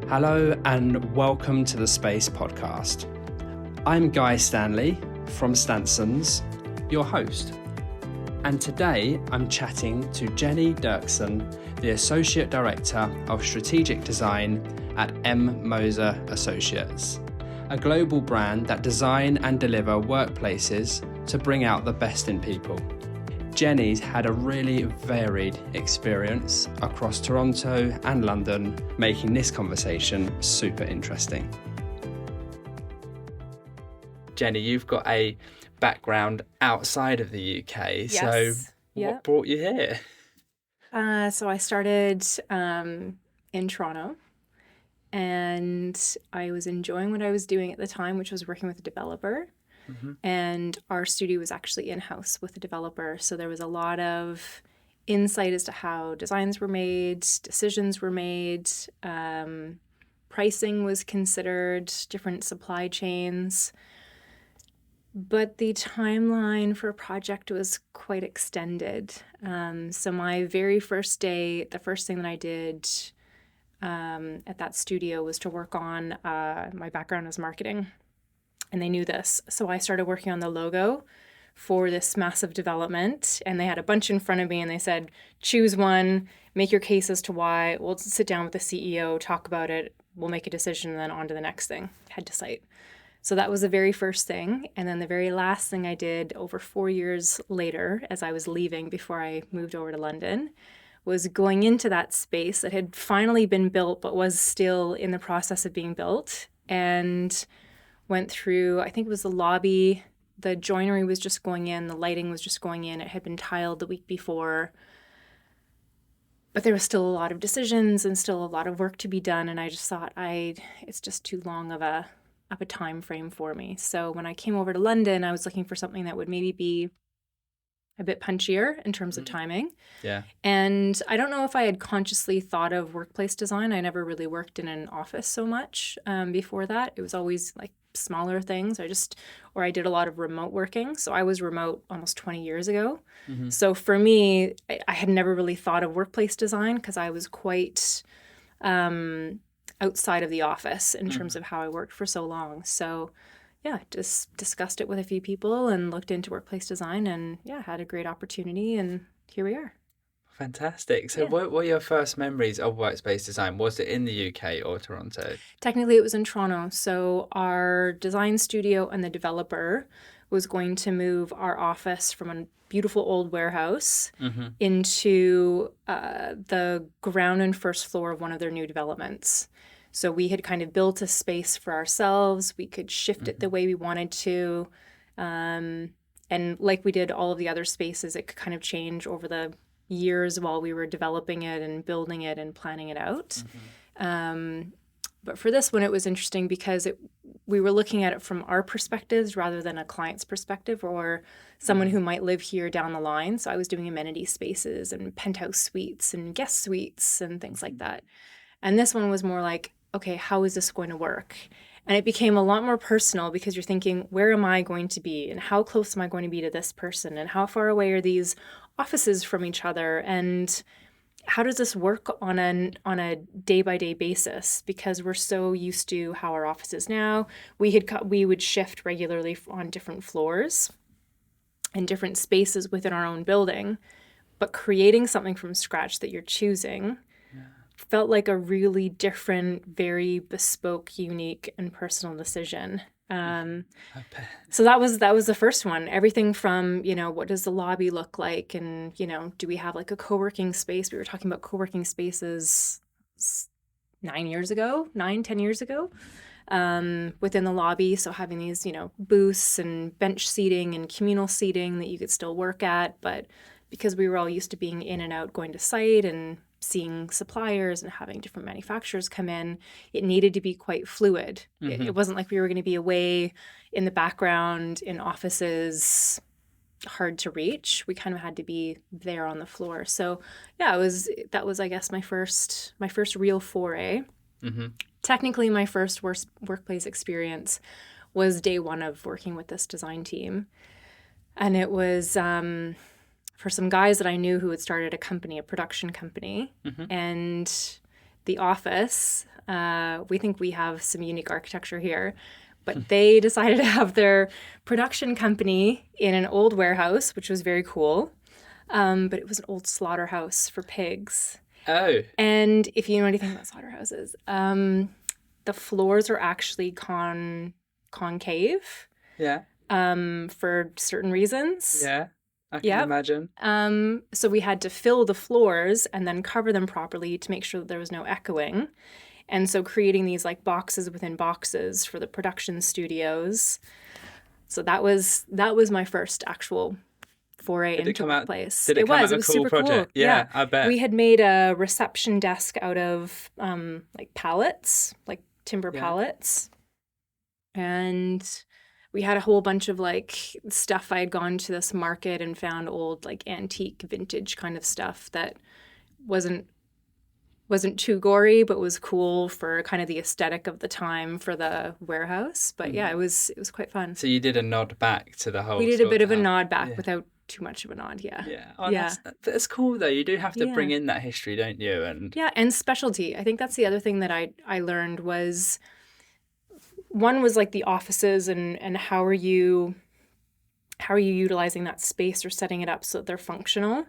Hello and welcome to the Space Podcast. I'm Guy Stanley from Stansons, your host. And today I'm chatting to Jeni Dursken, the Associate Director of Strategic Design at M Moser Associates, a global brand that design and deliver workplaces to bring out the best in people. Jeni's had a really varied experience across Toronto and London, making this conversation super interesting. Jeni, you've got a background outside of the UK, so what brought you here? So I started in Toronto, and I was enjoying what I was doing at the time, which was working with a developer. Mm-hmm. And our studio was actually in-house with a developer. So there was a lot of insight as to how designs were made, decisions were made, pricing was considered, different supply chains. But the timeline for a project was quite extended. So my very first day, the first thing that I did at that studio was to work on my background as marketing. And they knew this. So I started working on the logo for this massive development. And they had a bunch in front of me and they said, choose one, make your case as to why. We'll sit down with the CEO, talk about it. We'll make a decision and then on to the next thing, head to site. So that was the very first thing. And then the very last thing I did over 4 years later, as I was leaving before I moved over to London, was going into that space that had finally been built, but was still in the process of being built. And went through, I think it was the lobby, the joinery was just going in, the lighting was just going in. It had been tiled the week before. But there was still a lot of decisions and still a lot of work to be done. And I just thought, it's just too long of a time frame for me. So when I came over to London, I was looking for something that would maybe be a bit punchier in terms of timing. Yeah. And I don't know if I had consciously thought of workplace design. I never really worked in an office so much before that. It was always like smaller things. I did a lot of remote working. So I was remote almost 20 years ago. Mm-hmm. So for me, I had never really thought of workplace design because I was quite outside of the office in terms of how I worked for so long. So yeah, just discussed it with a few people and looked into workplace design and had a great opportunity and here we are. Fantastic. So what were your first memories of workspace design? Was it in the UK or Toronto? Technically it was in Toronto. So our design studio and the developer was going to move our office from a beautiful old warehouse into the ground and first floor of one of their new developments. So we had kind of built a space for ourselves. We could shift it the way we wanted to. And like we did all of the other spaces, it could kind of change over the years while we were developing it and building it and planning it out. But for this one, it was interesting because we were looking at it from our perspectives rather than a client's perspective or someone who might live here down the line. So I was doing amenity spaces and penthouse suites and guest suites and things like that. And this one was more like, okay, how is this going to work? And it became a lot more personal because you're thinking, where am I going to be? And how close am I going to be to this person? And how far away are these offices from each other? And how does this work on a day-by-day basis? Because we're so used to how our office is now. We would shift regularly on different floors and different spaces within our own building. But creating something from scratch that you're choosing felt like a really different, very bespoke, unique, and personal decision. So that was the first one. Everything from, what does the lobby look like? And, do we have like a co-working space? We were talking about co-working spaces 10 years ago, within the lobby. So having these, booths and bench seating and communal seating that you could still work at. But because we were all used to being in and out, going to site and seeing suppliers and having different manufacturers come in, it needed to be quite fluid. It wasn't like we were going to be away in the background in offices, hard to reach. We kind of had to be there on the floor. So that was I guess my first real foray. Technically my first workplace experience was day one of working with this design team. And it was for some guys that I knew who had started a production company. Mm-hmm. And the office We think we have some unique architecture here. But they decided to have their production company in an old warehouse, which was very cool. But it was an old slaughterhouse for pigs. Oh. And if you know anything about slaughterhouses, the floors are actually concave. Yeah. For certain reasons. Yeah. I can imagine. So we had to fill the floors and then cover them properly to make sure that there was no echoing. And so creating these like boxes within boxes for the production studios. So that was my first actual foray into the place. Did it come out it a was cool super project? cool. Yeah, I bet. We had made a reception desk out of like pallets, like timber pallets. And we had a whole bunch of like stuff. I had gone to this market and found old like antique vintage kind of stuff that wasn't too gory, but was cool for kind of the aesthetic of the time for the warehouse. But yeah, it was quite fun. So you did a nod back to the whole. We did a bit of a nod back without too much of a nod. Yeah. Yeah. Oh, yeah. That's cool though. You do have to bring in that history, don't you? And specialty. I think that's the other thing that I learned was, one was like the offices and how are you utilizing that space or setting it up so that they're functional,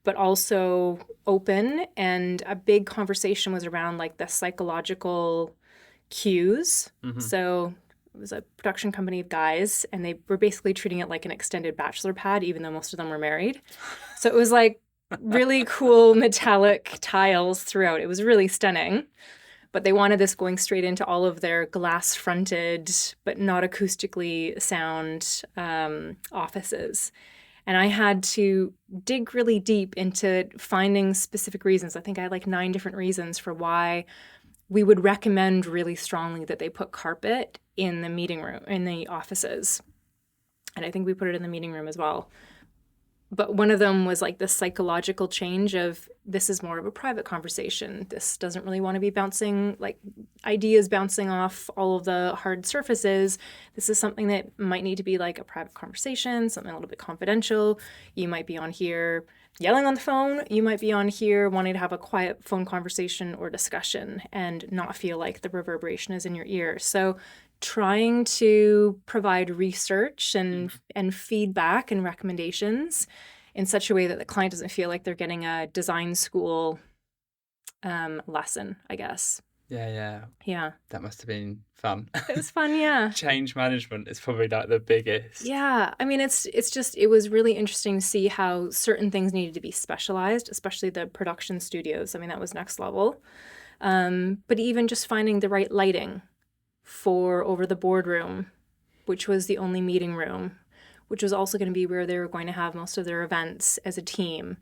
but also open. And a big conversation was around like the psychological cues. So it was a production company of guys, and they were basically treating it like an extended bachelor pad, even though most of them were married. So it was like really cool metallic tiles throughout. It was really stunning. But they wanted this going straight into all of their glass-fronted, but not acoustically sound offices. And I had to dig really deep into finding specific reasons. I think I had like 9 different reasons for why we would recommend really strongly that they put carpet in the meeting room, in the offices. And I think we put it in the meeting room as well. But one of them was like the psychological change of, this is more of a private conversation. This doesn't really want to be bouncing, like ideas bouncing off all of the hard surfaces. This is something that might need to be like a private conversation, something a little bit confidential. You might be on here yelling on the phone. You might be on here wanting to have a quiet phone conversation or discussion and not feel like the reverberation is in your ear. So trying to provide research and feedback and recommendations in such a way that the client doesn't feel like they're getting a design school lesson, I guess. Yeah. That must have been fun. It was fun, yeah. Change management is probably like the biggest. Yeah, I mean, it was really interesting to see how certain things needed to be specialized, especially the production studios. I mean, that was next level. But even just finding the right lighting for over the boardroom, which was the only meeting room, which was also going to be where they were going to have most of their events as a team,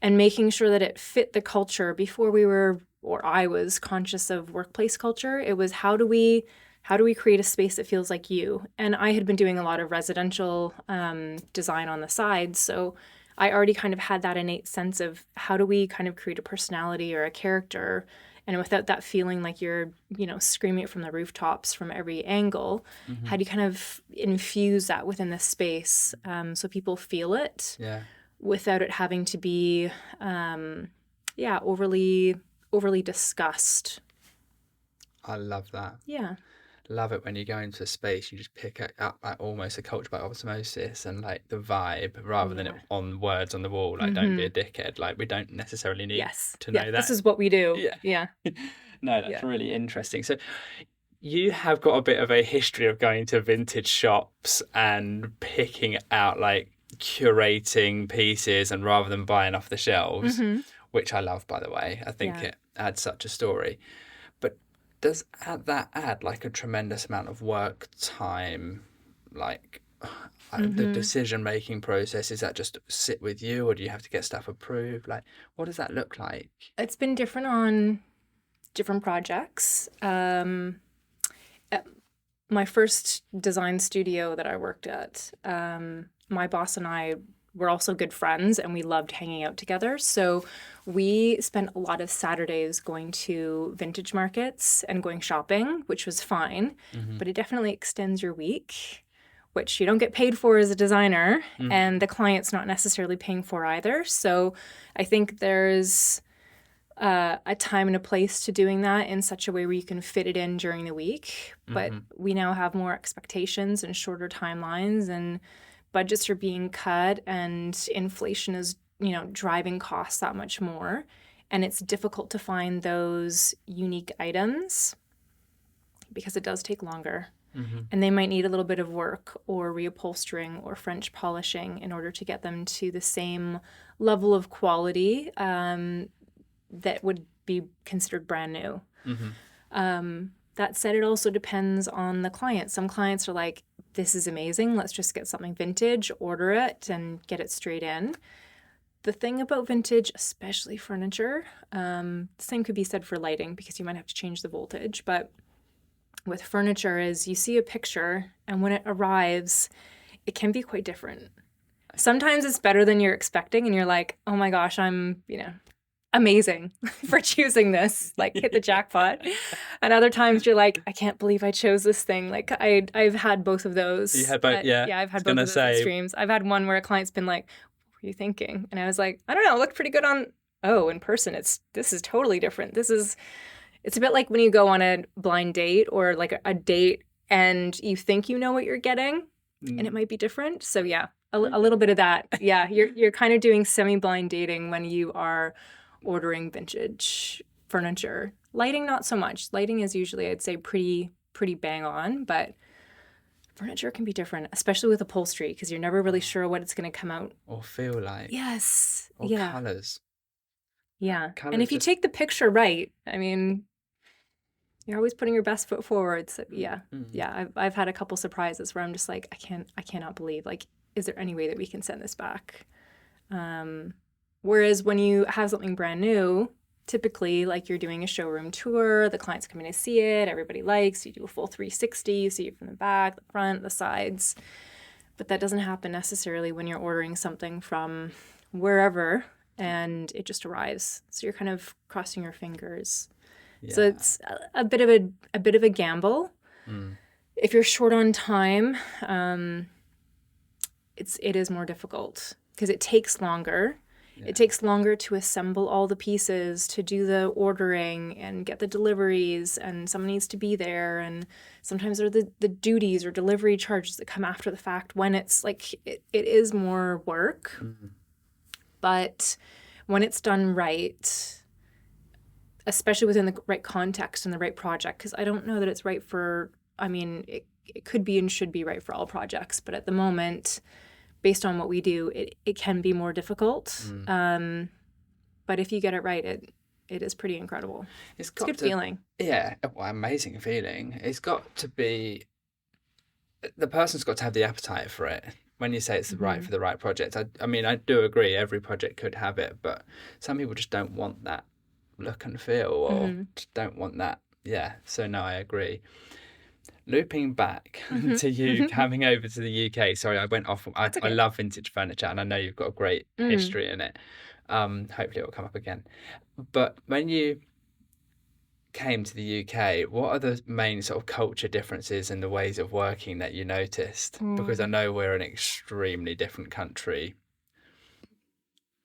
and making sure that it fit the culture before I was conscious of workplace culture. It was how do we create a space that feels like you? And I had been doing a lot of residential design on the side, so I already kind of had that innate sense of how do we kind of create a personality or a character, and without that feeling like you're, screaming it from the rooftops from every angle. How do you kind of infuse that within the space so people feel it without it having to be, overly discussed. I love that. Yeah. Love it when you go into a space, you just pick up like almost a culture by osmosis and like the vibe rather than it on words on the wall. Like, don't be a dickhead. Like, we don't necessarily need to know that. This is what we do. Yeah. No, that's really interesting. So you have got a bit of a history of going to vintage shops and picking out, like, curating pieces and rather than buying off the shelves, which I love, by the way. I think it adds such a story. But does that add like a tremendous amount of work time? Like the decision-making process, is that just sit with you, or do you have to get stuff approved? Like, what does that look like? It's been different on different projects. At my first design studio that I worked at, my boss and I were also good friends, and we loved hanging out together. So we spent a lot of Saturdays going to vintage markets and going shopping, which was fine, but it definitely extends your week, which you don't get paid for as a designer, and the client's not necessarily paying for either. So I think there's a time and a place to doing that in such a way where you can fit it in during the week. But we now have more expectations and shorter timelines, and budgets are being cut, and inflation is, driving costs that much more. And it's difficult to find those unique items because it does take longer. And they might need a little bit of work or reupholstering or French polishing in order to get them to the same level of quality that would be considered brand new. That said, it also depends on the client. Some clients are like, this is amazing, let's just get something vintage, order it, and get it straight in. The thing about vintage, especially furniture, the same could be said for lighting because you might have to change the voltage, but with furniture is you see a picture and when it arrives, it can be quite different. Sometimes it's better than you're expecting and you're like, oh my gosh, I'm, amazing for choosing this, like hit the jackpot. And other times you're like, I can't believe I chose this thing. Like I've had both of those. You had both, yeah. Yeah, I've had both of those extremes. I've had one where a client's been like, what were you thinking? And I was like, I don't know, it looked pretty good in person. This is totally different. It's a bit like when you go on a blind date or like a date and you think you know what you're getting and it might be different. So yeah, a little bit of that. Yeah, you're kind of doing semi-blind dating when you are ordering vintage furniture. Lighting, not so much. Lighting is usually, I'd say, pretty bang on, but furniture can be different, especially with upholstery, because you're never really sure what it's going to come out or feel like. Yes. Or yeah. colours. Yeah. And if you take the picture right, I mean, you're always putting your best foot forward. So yeah. Yeah. I've had a couple surprises where I'm just like, I cannot believe, like, is there any way that we can send this back? Whereas when you have something brand new, typically, like you're doing a showroom tour, the client's coming to see it, everybody likes, you do a full 360, you see it from the back, the front, the sides. But that doesn't happen necessarily when you're ordering something from wherever and it just arrives. So you're kind of crossing your fingers. Yeah. So it's a bit of a gamble. If you're short on time, it is more difficult because it takes longer. Yeah. It takes longer to assemble all the pieces, to do the ordering and get the deliveries, and someone needs to be there. And sometimes there are the duties or delivery charges that come after the fact when it's like, it is more work. But when it's done right, especially within the right context and the right project, because I don't know that it's right for, it could be and should be right for all projects, but at the moment, based on what we do, it can be more difficult. But if you get it right, it is pretty incredible. It's a good feeling. Yeah, well, amazing feeling. It's got to be, the person's got to have the appetite for it. When you say it's right for the right project, I do agree every project could have it, but some people just don't want that look and feel or just don't want that. Yeah, so no, I agree. Looping back to you coming over to the UK. Sorry, I went off. I love vintage furniture and I know you've got a great history in it. Hopefully it will come up again. But when you came to the UK, what are the main sort of culture differences in the ways of working that you noticed? Because I know we're an extremely different country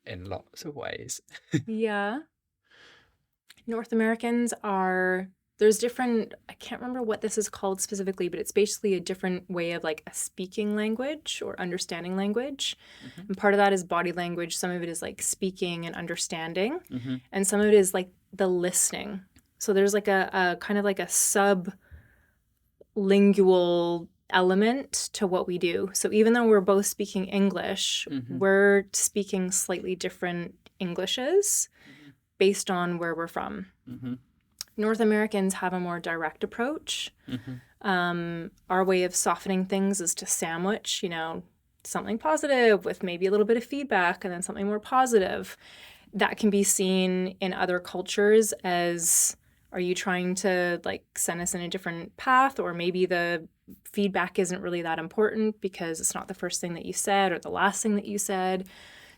in lots of ways. Yeah. North Americans there's different, I can't remember what this is called specifically, but it's basically a different way of like a speaking language or understanding language. And part of that is body language. Some of it is like speaking and understanding. And some of it is like the listening. So there's like a kind of like a sublingual element to what we do. So even though we're both speaking English, we're speaking slightly different Englishes based on where we're from. North Americans have a more direct approach. Our way of softening things is to sandwich, something positive with maybe a little bit of feedback and then something more positive. That can be seen in other cultures as, are you trying to like send us in a different path? Or maybe the feedback isn't really that important because it's not the first thing that you said or the last thing that you said.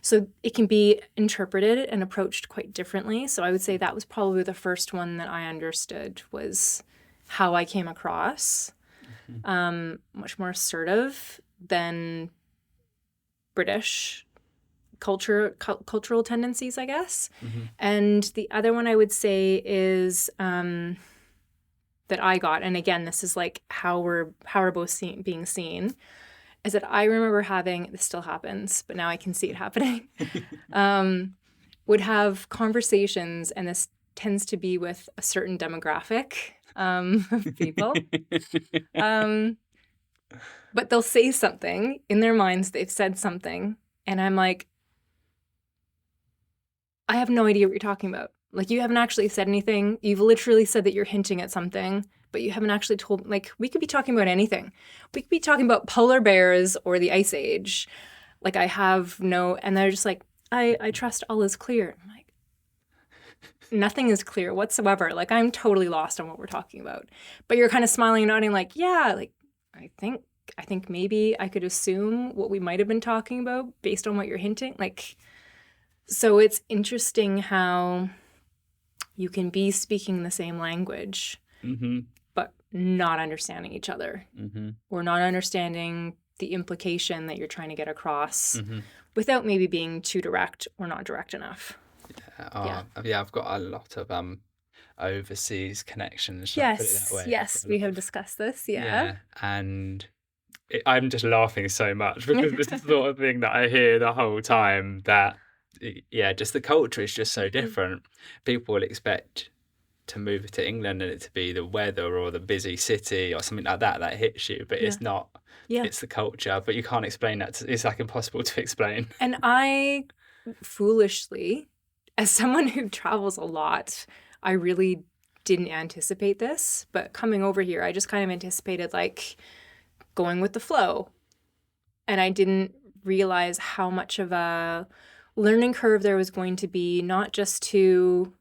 So it can be interpreted and approached quite differently. So I would say that was probably the first one that I understood, was how I came across. Much more assertive than British cultural tendencies, I guess. And the other one I would say is that I got, and again, this is like how we're both being seen, is that I remember having, this still happens, but now I can see it happening, would have conversations, and this tends to be with a certain demographic of people. But they'll say something in their minds, they've said something, and I'm like, I have no idea what you're talking about. Like, you haven't actually said anything. You've literally said that you're hinting at something, but you haven't actually told, like, we could be talking about anything. We could be talking about polar bears or the Ice Age. Like, I have no, and they're just like, I trust all is clear. I'm like, nothing is clear whatsoever. Like, I'm totally lost on what we're talking about. But you're kind of smiling and nodding like, yeah, like, I think maybe I could assume what we might have been talking about based on what you're hinting. Like, so it's interesting how you can be speaking the same language, but not understanding each other, or not understanding the implication that you're trying to get across without maybe being too direct or not direct enough. Yeah, I've got a lot of overseas connections. Shall I put it that way? Yes, we have discussed this. Yeah, and I'm just laughing so much because it's the sort of thing that I hear the whole time, that just the culture is just so different. People will expect to move to England and it to be the weather or the busy city or something like that hits you, but it's not. It's the culture, but you can't explain that. It's like impossible to explain. And I foolishly, as someone who travels a lot, I really didn't anticipate this, but coming over here, I just kind of anticipated like going with the flow. And I didn't realize how much of a learning curve there was going to be, not just to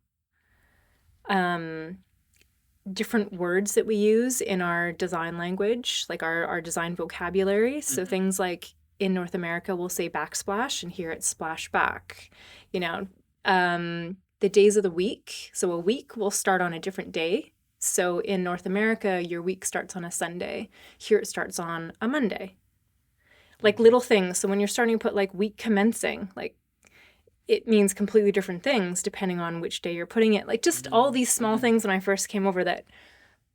different words that we use in our design language, like our design vocabulary. So things like in North America, we'll say backsplash, and here it's splash back. You know, the days of the week. So a week will start on a different day. So in North America, your week starts on a Sunday. Here it starts on a Monday. Like little things. So when you're starting to put like week commencing, like it means completely different things depending on which day you're putting it. Like just all these small things when I first came over that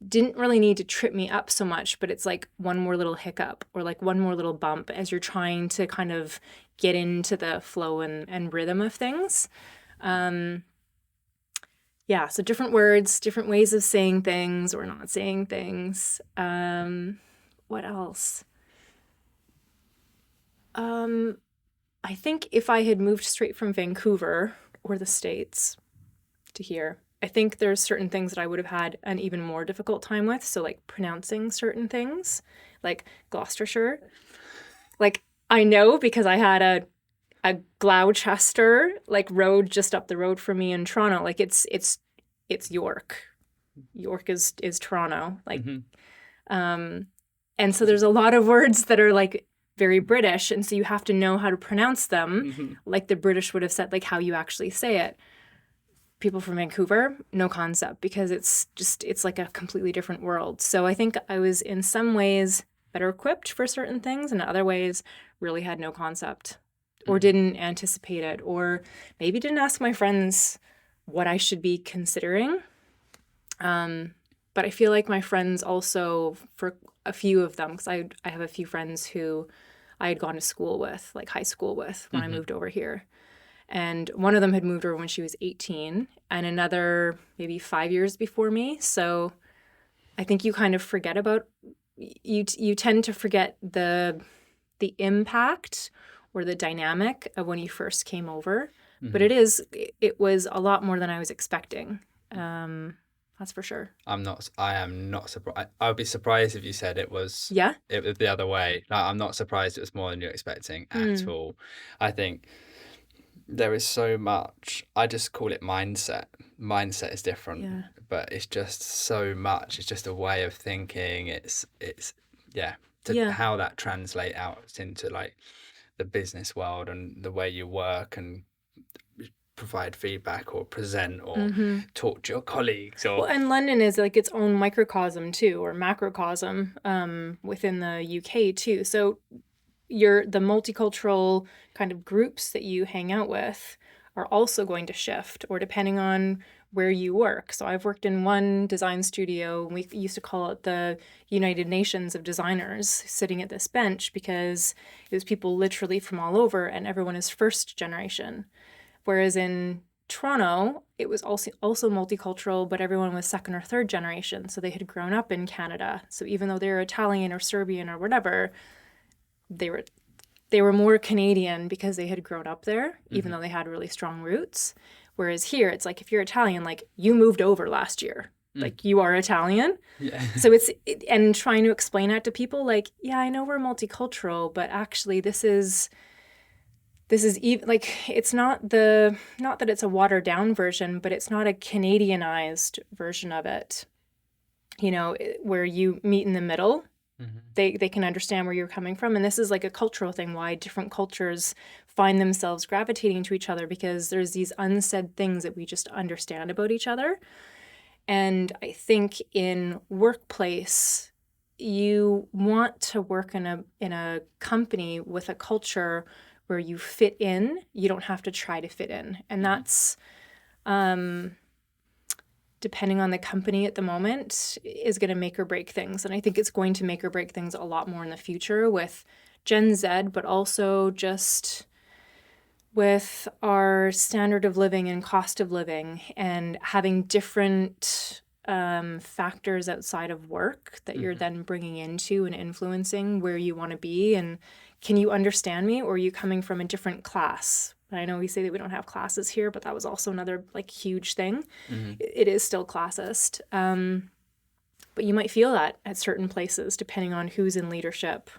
didn't really need to trip me up so much, but it's like one more little hiccup or like one more little bump as you're trying to kind of get into the flow and rhythm of things. So different words, different ways of saying things or not saying things. What else? I think if I had moved straight from Vancouver or the States to here, I think there's certain things that I would have had an even more difficult time with. So like pronouncing certain things, like Gloucestershire. Like I know because I had a Gloucester like road just up the road from me in Toronto. Like it's York. York is Toronto. Like and so there's a lot of words that are like very British, and so you have to know how to pronounce them like the British would have said, like how you actually say it. People from Vancouver, no concept, because it's like a completely different world. So I think I was in some ways better equipped for certain things, and in other ways really had no concept or didn't anticipate it, or maybe didn't ask my friends what I should be considering. But I feel like my friends also, for a few of them, because I have a few friends who I had gone to school with, like high school with, when I moved over here. And one of them had moved over when she was 18, and another maybe 5 years before me. So I think you kind of forget about, you tend to forget the impact or the dynamic of when you first came over. But it was a lot more than I was expecting. That's for sure. I am not surprised. I would be surprised if you said it was the other way. Like, I'm not surprised it was more than you're expecting at all. I think there is so much, I just call it mindset. Mindset is different, but it's just so much. It's just a way of thinking. How that translate out into like the business world and the way you work and provide feedback or present or talk to your colleagues. And London is like its own microcosm too, or macrocosm within the UK too. So the multicultural kind of groups that you hang out with are also going to shift, or depending on where you work. So I've worked in one design studio, and we used to call it the United Nations of designers, sitting at this bench, because it was people literally from all over, and everyone is first generation. Whereas in Toronto, it was also multicultural, but everyone was second or third generation. So they had grown up in Canada. So even though they were Italian or Serbian or whatever, they were more Canadian because they had grown up there, even though they had really strong roots. Whereas here, it's like, if you're Italian, like, you moved over last year, like, you are Italian. Yeah. So and trying to explain that to people, like, yeah, I know we're multicultural, but actually this is even, like, it's not that it's a watered down version, but it's not a Canadianized version of it, where you meet in the middle. They can understand where you're coming from. And this is like a cultural thing, why different cultures find themselves gravitating to each other, because there's these unsaid things that we just understand about each other. And I think in workplace, you want to work in a company with a culture where you fit in. You don't have to try to fit in. And that's depending on the company at the moment, is going to make or break things. And I think it's going to make or break things a lot more in the future with Gen Z, but also just with our standard of living and cost of living, and having different factors outside of work that you're then bringing into and influencing where you want to be. And can you understand me, or are you coming from a different class? I know we say that we don't have classes here, but that was also another like huge thing. It is still classist. But you might feel that at certain places, depending on who's in leadership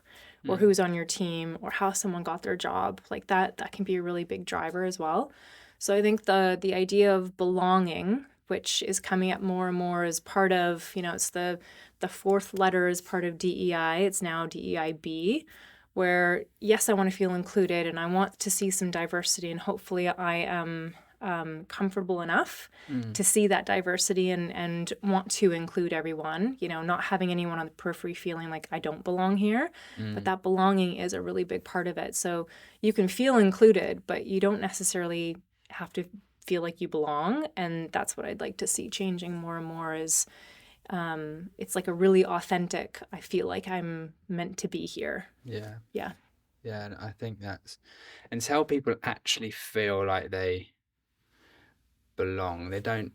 or who's on your team or how someone got their job. Like that can be a really big driver as well. So I think the idea of belonging, which is coming up more and more as part of, it's the fourth letter as part of DEI. It's now DEIB, where, yes, I want to feel included and I want to see some diversity, and hopefully I am comfortable enough to see that diversity and want to include everyone, not having anyone on the periphery feeling like I don't belong here, but that belonging is a really big part of it. So you can feel included, but you don't necessarily have to feel like you belong. And that's what I'd like to see changing more and more is it's like a really authentic, I feel like I'm meant to be here. Yeah. Yeah. Yeah, and I think and it's how people actually feel like they belong. They don't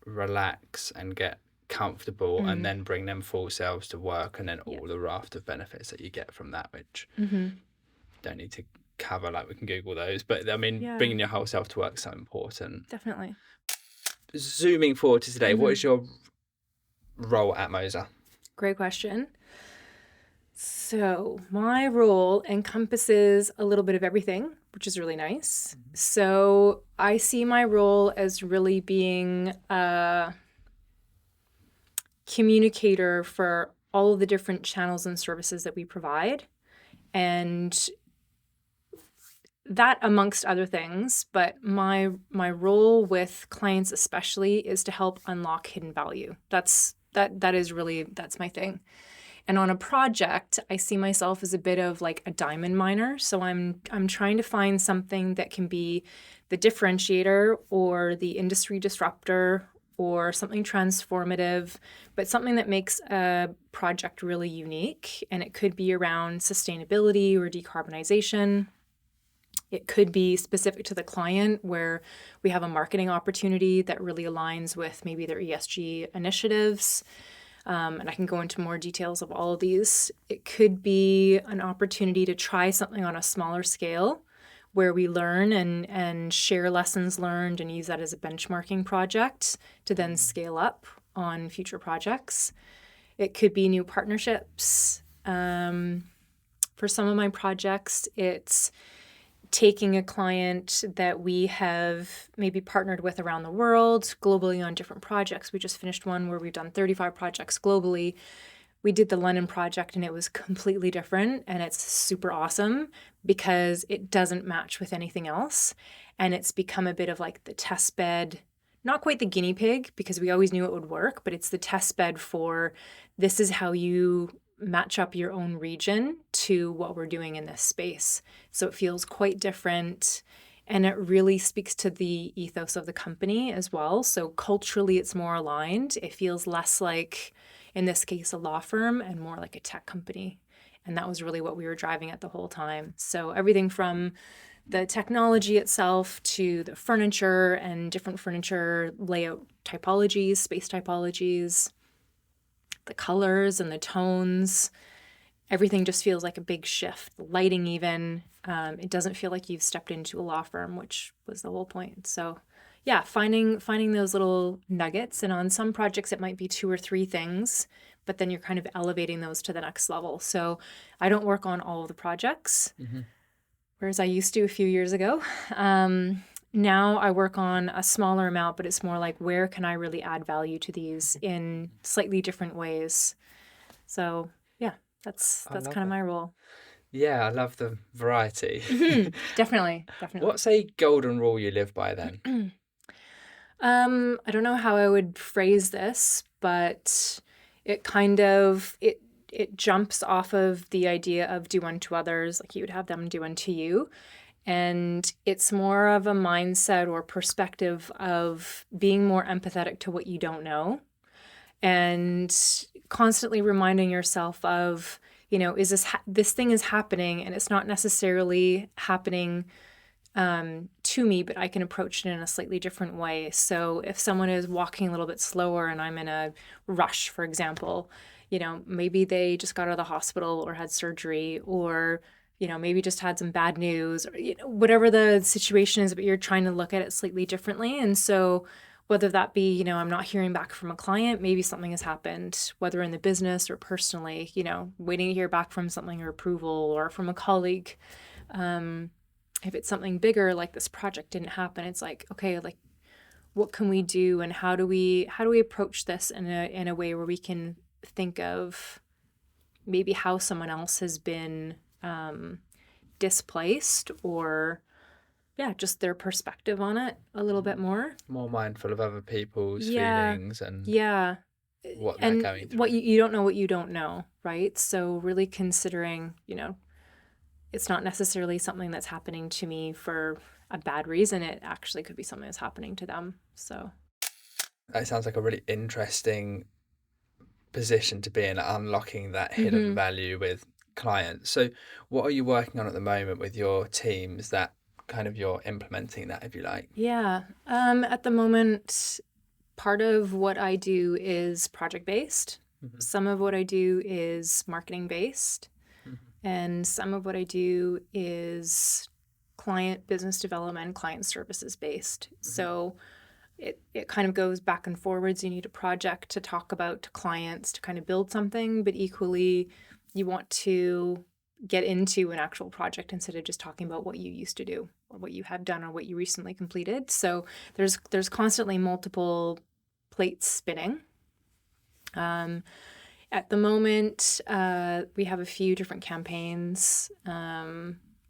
relax and get comfortable and then bring them full selves to work, and then all the raft of benefits that you get from that, which don't need to cover, like we can Google those. But I mean, bringing your whole self to work is so important. Definitely. Zooming forward to today, what is your role at Moser? Great question. So my role encompasses a little bit of everything, which is really nice. So I see my role as really being a communicator for all of the different channels and services that we provide. And that amongst other things, but my role with clients especially is to help unlock hidden value. That's my thing. And on a project, I see myself as a bit of like a diamond miner. So I'm trying to find something that can be the differentiator or the industry disruptor or something transformative, but something that makes a project really unique. And it could be around sustainability or decarbonization. It could be specific to the client, where we have a marketing opportunity that really aligns with maybe their ESG initiatives. And I can go into more details of all of these. It could be an opportunity to try something on a smaller scale, where we learn and share lessons learned and use that as a benchmarking project to then scale up on future projects. It could be new partnerships. For some of my projects, it's taking a client that we have maybe partnered with around the world, globally on different projects. We just finished one where we've done 35 projects globally. We did the London project and it was completely different, and it's super awesome because it doesn't match with anything else. And it's become a bit of like the test bed, not quite the guinea pig because we always knew it would work, but it's the test bed for this is how you match up your own region to what we're doing in this space. So it feels quite different. And it really speaks to the ethos of the company as well. So culturally, it's more aligned. It feels less like, in this case, a law firm and more like a tech company. And that was really what we were driving at the whole time. So everything from the technology itself to the furniture and different furniture layout typologies, space typologies, the colors and the tones, everything just feels like a big shift. The lighting even, it doesn't feel like you've stepped into a law firm, which was the whole point. So yeah, finding those little nuggets. And on some projects, it might be 2 or 3 things, but then you're kind of elevating those to the next level. So I don't work on all of the projects, whereas I used to a few years ago. Now I work on a smaller amount, but it's more like, where can I really add value to these in slightly different ways? So yeah, that's kind of my role. Yeah, I love the variety. Definitely. What's a golden rule you live by then? I don't know how I would phrase this, but it kind of it jumps off of the idea of do unto others, like you would have them do unto you. And it's more of a mindset or perspective of being more empathetic to what you don't know, and constantly reminding yourself of, is this thing is happening, and it's not necessarily happening to me, but I can approach it in a slightly different way. So if someone is walking a little bit slower and I'm in a rush, for example, maybe they just got out of the hospital or had surgery, or maybe just had some bad news, or whatever the situation is, but you're trying to look at it slightly differently. And so whether that be, I'm not hearing back from a client, maybe something has happened, whether in the business or personally, waiting to hear back from something or approval, or from a colleague. If it's something bigger, like this project didn't happen, it's like, okay, like what can we do, and how do we approach this in a way where we can think of maybe how someone else has been displaced, or just their perspective on it a little bit more. More mindful of other people's feelings and what they're and going through. What you don't know what you don't know, right? So really considering, it's not necessarily something that's happening to me for a bad reason. It actually could be something that's happening to them. So that sounds like a really interesting position to be in, unlocking that hidden value with clients. So what are you working on at the moment with your teams that kind of you're implementing that, if you like? Yeah. At the moment, part of what I do is project-based. Some of what I do is marketing-based. And some of what I do is client business development, client services based. So it kind of goes back and forwards. You need a project to talk about to clients to kind of build something, but equally you want to get into an actual project instead of just talking about what you used to do or what you have done or what you recently completed. So there's constantly multiple plates spinning. At the moment, we have a few different campaigns,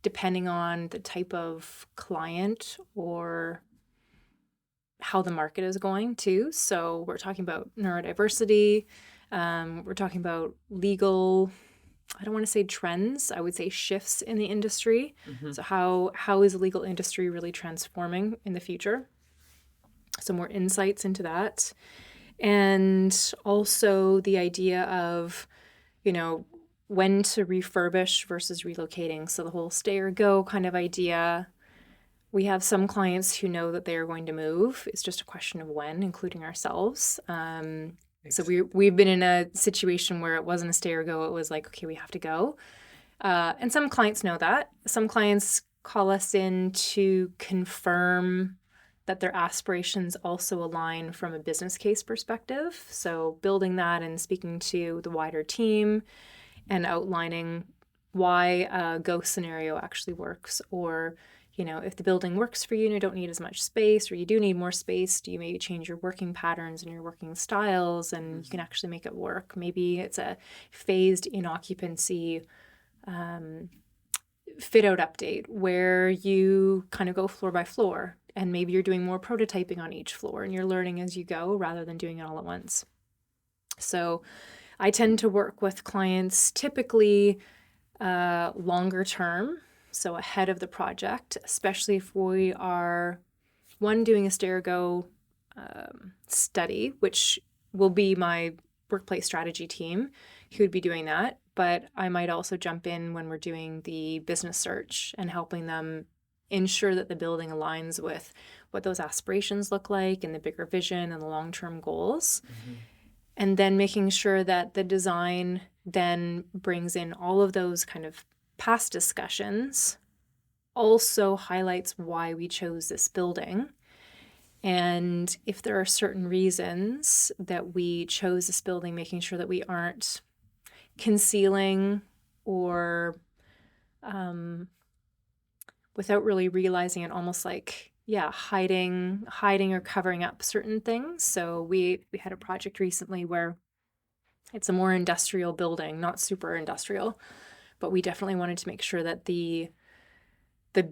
depending on the type of client or how the market is going too. So we're talking about neurodiversity. We're talking about legal, I don't want to say trends, I would say shifts in the industry. So how is the legal industry really transforming in the future? So more insights into that. And also the idea of, when to refurbish versus relocating. So the whole stay or go kind of idea. We have some clients who know that they are going to move. It's just a question of when, including ourselves. So we've been in a situation where it wasn't a stay or go. It was like, okay, we have to go. And some clients know that. Some clients call us in to confirm that their aspirations also align from a business case perspective. So building that and speaking to the wider team and outlining why a go scenario actually works, or if the building works for you and you don't need as much space, or you do need more space, do you maybe change your working patterns and your working styles, and you can actually make it work. Maybe it's a phased in occupancy fit out update where you kind of go floor by floor, and maybe you're doing more prototyping on each floor and you're learning as you go rather than doing it all at once. So I tend to work with clients typically longer term, so ahead of the project, especially if we are, one, doing a Sterago study, which will be my workplace strategy team who would be doing that. But I might also jump in when we're doing the business search and helping them ensure that the building aligns with what those aspirations look like and the bigger vision and the long-term goals. And then making sure that the design then brings in all of those kind of past discussions, also highlights why we chose this building. And if there are certain reasons that we chose this building, making sure that we aren't concealing or without really realizing it, almost like, hiding or covering up certain things. So we had a project recently where it's a more industrial building, not super industrial, but we definitely wanted to make sure that the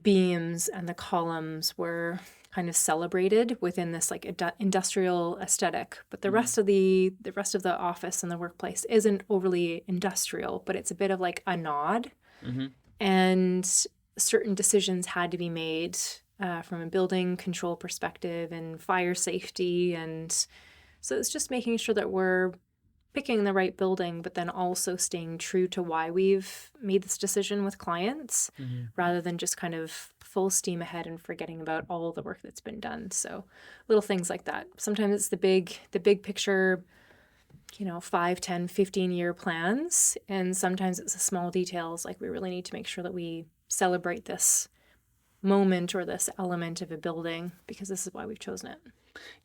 beams and the columns were kind of celebrated within this like industrial aesthetic. But the rest of the office and the workplace isn't overly industrial, but it's a bit of like a nod. And certain decisions had to be made from a building control perspective and fire safety. And so it's just making sure that we're picking the right building, but then also staying true to why we've made this decision with clients, rather than just kind of full steam ahead and forgetting about all the work that's been done. So little things like that. Sometimes it's the big picture, 5, 10, 15-year plans. And sometimes it's the small details, like we really need to make sure that we celebrate this moment or this element of a building because this is why we've chosen it.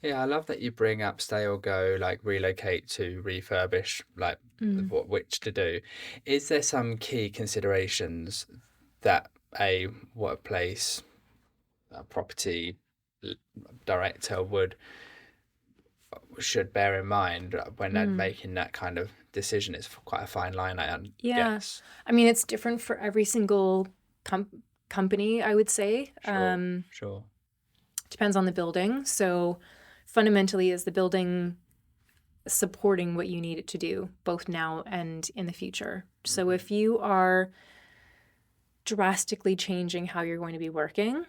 Yeah, I love that you bring up stay or go, like relocate to refurbish, like which to do. Is there some key considerations that a workplace property director should bear in mind when they're making that kind of decision? It's quite a fine line, I guess. I mean, it's different for every single company, I would say. Sure. Depends on the building. So fundamentally, is the building supporting what you need it to do, both now and in the future? So if you are drastically changing how you're going to be working,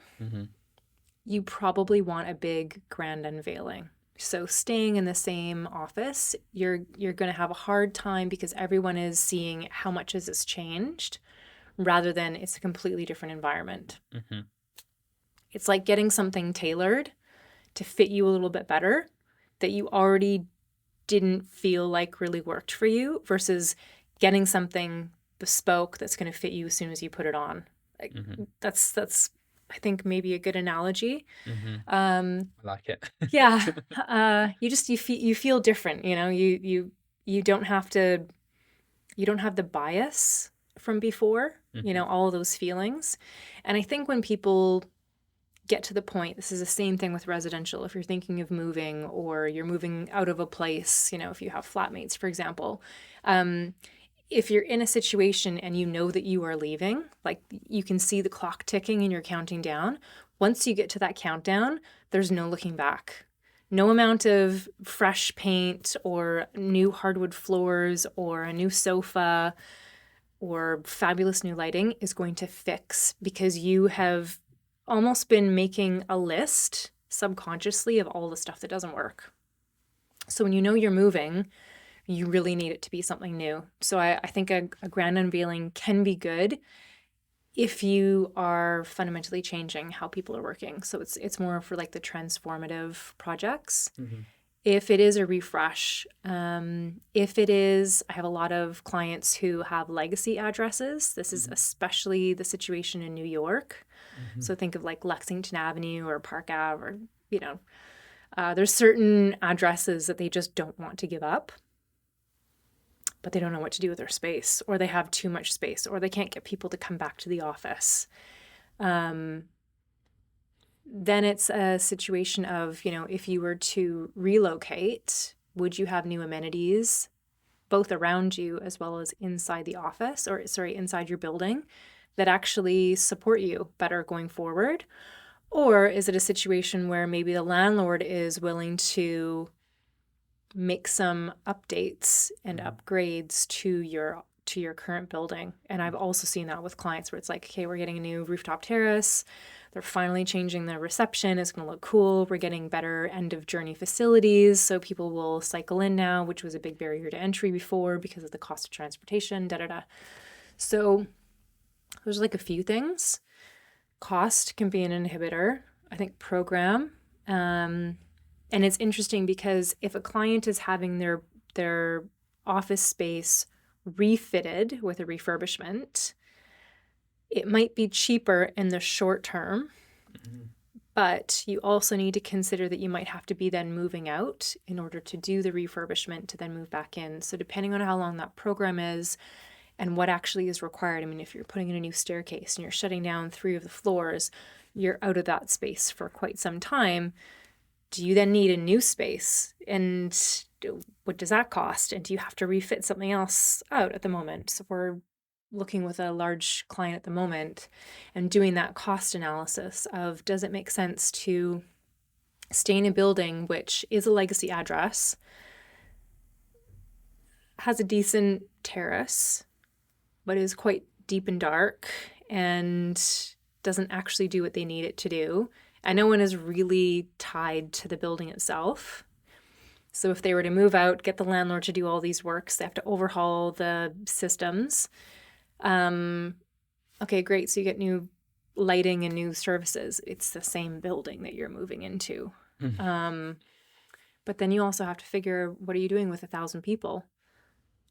you probably want a big grand unveiling. So staying in the same office, you're going to have a hard time because everyone is seeing how much has this changed, rather than it's a completely different environment. It's like getting something tailored to fit you a little bit better that you already didn't feel like really worked for you, versus getting something bespoke that's going to fit you as soon as you put it on. Like that's I think maybe a good analogy. I like it. You feel different, you don't have the bias from before, all of those feelings. And I think when people get to the point, this is the same thing with residential. If you're thinking of moving or you're moving out of a place, if you have flatmates, for example, if you're in a situation and you know that you are leaving, like you can see the clock ticking and you're counting down. Once you get to that countdown, there's no looking back. No amount of fresh paint or new hardwood floors or a new sofa or fabulous new lighting is going to fix, because you have almost been making a list subconsciously of all the stuff that doesn't work. So when you know you're moving, you really need it to be something new. So I think a grand unveiling can be good if you are fundamentally changing how people are working. So it's more for like the transformative projects. If it is a refresh, if it is, I have a lot of clients who have legacy addresses. This is especially the situation in New York. So think of like Lexington Avenue or Park Ave, or, there's certain addresses that they just don't want to give up, but they don't know what to do with their space, or they have too much space, or they can't get people to come back to the office. Then it's a situation of, if you were to relocate, would you have new amenities both around you as well as inside the office, inside your building, that actually support you better going forward? Or is it a situation where maybe the landlord is willing to make some updates and upgrades to your current building. And I've also seen that with clients where it's like, okay, we're getting a new rooftop terrace. They're finally changing the reception. It's going to look cool. We're getting better end of journey facilities. So people will cycle in now, which was a big barrier to entry before because of the cost of transportation, So there's like a few things. Cost can be an inhibitor. I think program. And it's interesting because if a client is having their office space refitted with a refurbishment, it might be cheaper in the short term, but you also need to consider that you might have to be then moving out in order to do the refurbishment to then move back in. So depending on how long that program is and what actually is required, I mean, if you're putting in a new staircase and you're shutting down 3 of the floors, you're out of that space for quite some time. Do you then need a new space? And what does that cost? And do you have to refit something else out at the moment? So we're looking with a large client at the moment and doing that cost analysis of, does it make sense to stay in a building which is a legacy address, has a decent terrace, but is quite deep and dark and doesn't actually do what they need it to do, and no one is really tied to the building itself. So if they were to move out, get the landlord to do all these works, they have to overhaul the systems. Okay, great. So you get new lighting and new services. It's the same building that you're moving into. But then you also have to figure, what are you doing with 1,000 people?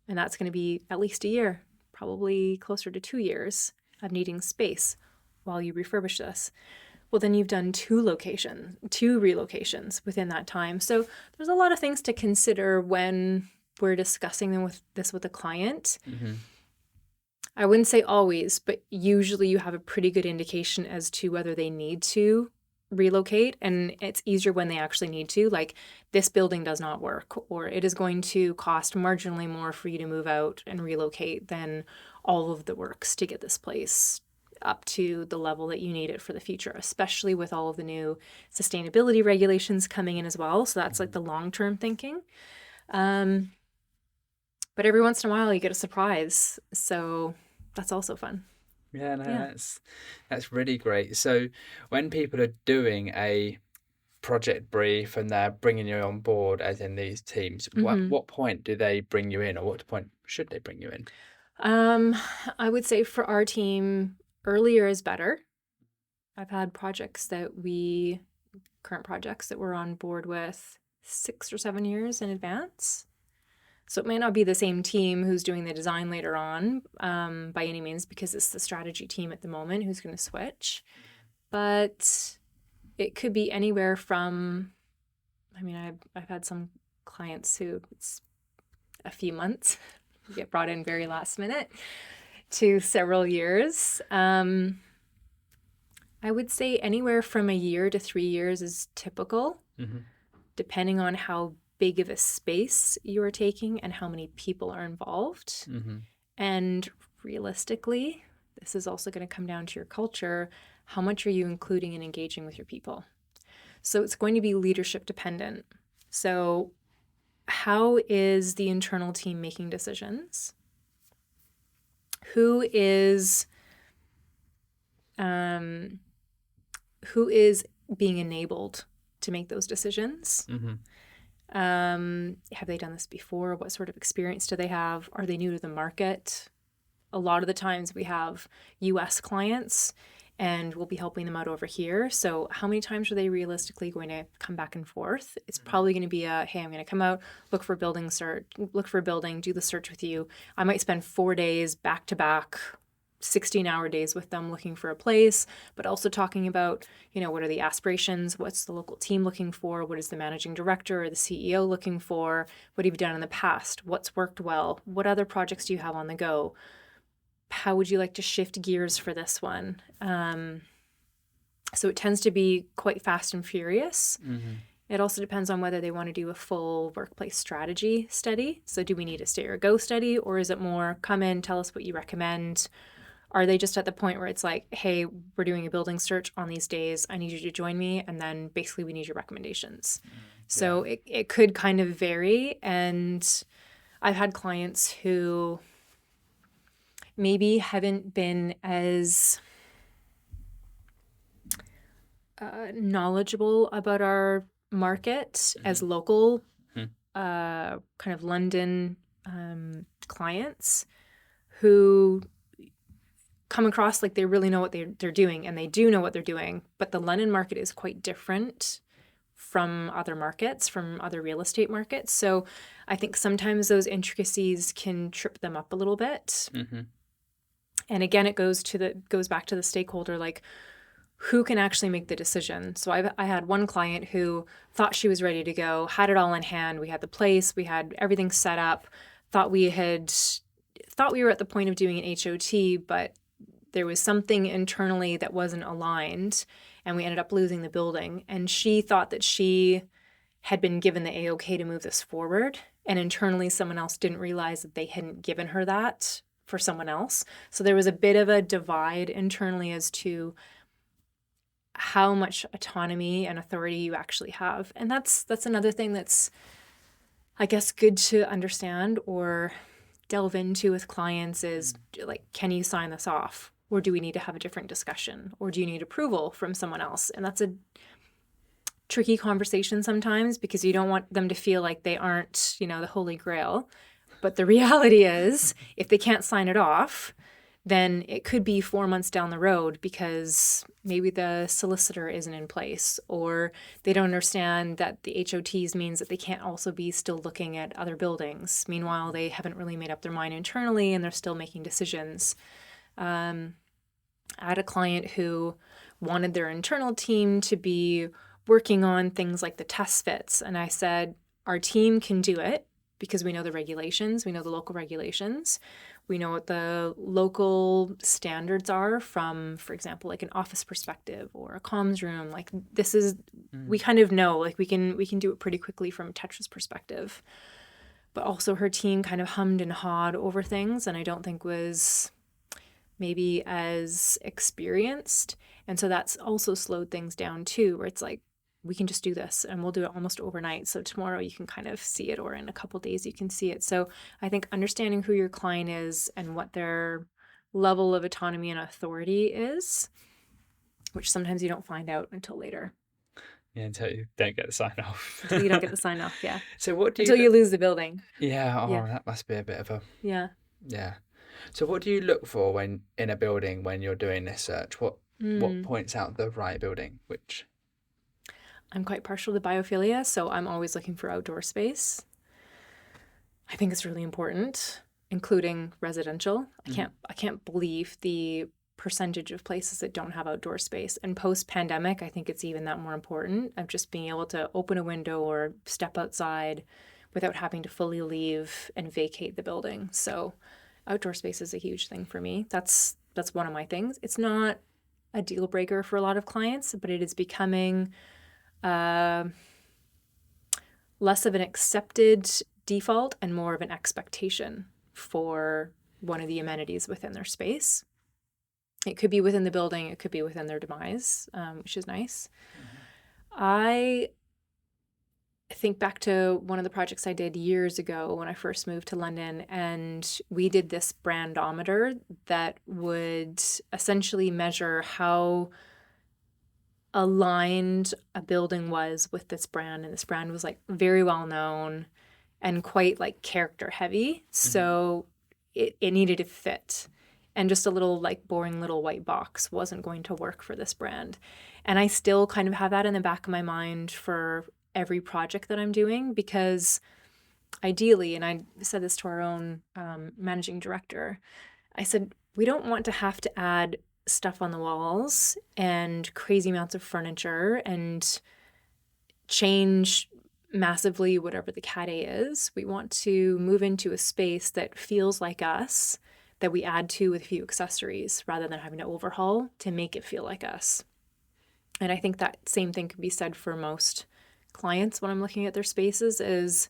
And that's going to be at least a year, probably closer to 2 years of needing space while you refurbish this. Well, then you've done 2 relocations within that time. So there's a lot of things to consider when we're discussing them with a client. I wouldn't say always, but usually you have a pretty good indication as to whether they need to relocate, and it's easier when they actually need to, like, this building does not work, or it is going to cost marginally more for you to move out and relocate than all of the works to get this place up to the level that you need it for the future, especially with all of the new sustainability regulations coming in as well. So that's like the long-term thinking. But every once in a while you get a surprise. So that's also fun. Yeah, no, that's really great. So when people are doing a project brief and they're bringing you on board, as in these teams, what point do they bring you in, or what point should they bring you in? I would say for our team, earlier is better. I've had current projects that we're on board with 6 or 7 years in advance. So it may not be the same team who's doing the design later on by any means, because it's the strategy team at the moment who's going to switch. But it could be anywhere from, I mean, I've had some clients who it's a few months, get brought in very last minute, to several years. I would say anywhere from 1 year to 3 years is typical, depending on how big of a space you are taking and how many people are involved. And realistically, this is also going to come down to your culture. How much are you including and engaging with your people? So it's going to be leadership dependent. So how is the internal team making decisions? Who is being enabled to make those decisions? Have they done this before? What sort of experience do they have? Are they new to the market? A lot of the times we have US clients and we'll be helping them out over here. So how many times are they realistically going to come back and forth? It's probably going to be hey, I'm going to come out, look for a building, do the search with you. I might spend 4 days back to back, 16-hour days with them looking for a place, but also talking about, what are the aspirations? What's the local team looking for? What is the managing director or the CEO looking for? What have you done in the past? What's worked well? What other projects do you have on the go? How would you like to shift gears for this one? So it tends to be quite fast and furious. It also depends on whether they want to do a full workplace strategy study. So do we need a stay or go study, or is it more come in, tell us what you recommend? Are they just at the point where it's like, hey, we're doing a building search on these days. I need you to join me. And then basically we need your recommendations. So it could kind of vary. And I've had clients who maybe haven't been as knowledgeable about our market as local kind of London clients who come across like they really know what they're doing, and they do know what they're doing, but the London market is quite different from other markets, from other real estate markets. So I think sometimes those intricacies can trip them up a little bit. And again, it goes back to the stakeholder, like who can actually make the decision. So I had one client who thought she was ready to go, had it all in hand. We had the place, we had everything set up, thought we were at the point of doing an HOT, but there was something internally that wasn't aligned, and we ended up losing the building. And she thought that she had been given the A-OK to move this forward, and internally someone else didn't realize that they hadn't given her that for someone else. So there was a bit of a divide internally as to how much autonomy and authority you actually have. And that's another thing that's, I guess, good to understand or delve into with clients is like, can you sign this off? Or do we need to have a different discussion? Or do you need approval from someone else? And that's a tricky conversation sometimes, because you don't want them to feel like they aren't, the holy grail. But the reality is, if they can't sign it off, then it could be 4 months down the road because maybe the solicitor isn't in place, or they don't understand that the HOTs means that they can't also be still looking at other buildings. Meanwhile, they haven't really made up their mind internally and they're still making decisions. I had a client who wanted their internal team to be working on things like the test fits. And I said, our team can do it because we know the regulations, we know the local regulations. We know what the local standards are from, for example, like an office perspective or a comms room. Like this is, we kind of know, like we can do it pretty quickly from Tetra's perspective. But also her team kind of hummed and hawed over things, and I don't think was maybe as experienced. And so that's also slowed things down too, where it's like, we can just do this and we'll do it almost overnight. So tomorrow you can kind of see it, or in a couple days you can see it. So I think understanding who your client is and what their level of autonomy and authority is, which sometimes you don't find out until later. Yeah, until you don't get the sign off. Until you don't get the sign off, yeah. So what do until you lose the building. Yeah, Yeah. That must be a bit of a... Yeah. Yeah. So what do you look for when in a building when you're doing this search? What points out the right building? Which... I'm quite partial to biophilia, so I'm always looking for outdoor space. I think it's really important, including residential. I can't believe the percentage of places that don't have outdoor space. And post-pandemic, I think it's even that more important of just being able to open a window or step outside without having to fully leave and vacate the building. So outdoor space is a huge thing for me. That's one of my things. It's not a deal breaker for a lot of clients, but it is becoming less of an accepted default and more of an expectation for one of the amenities within their space. It could be within the building, it could be within their demise, which is nice. I think back to one of the projects I did years ago when I first moved to London, and we did this brandometer that would essentially measure how aligned a building was with this brand, and this brand was like very well known and quite like character heavy. So it needed to fit, and just a little like boring little white box wasn't going to work for this brand. And I still kind of have that in the back of my mind for every project that I'm doing, because ideally, and I said this to our own managing director, I said, we don't want to have to add stuff on the walls and crazy amounts of furniture and change massively whatever the Cat A is. We want to move into a space that feels like us, that we add to with a few accessories rather than having to overhaul to make it feel like us. And I think that same thing could be said for most clients when I'm looking at their spaces is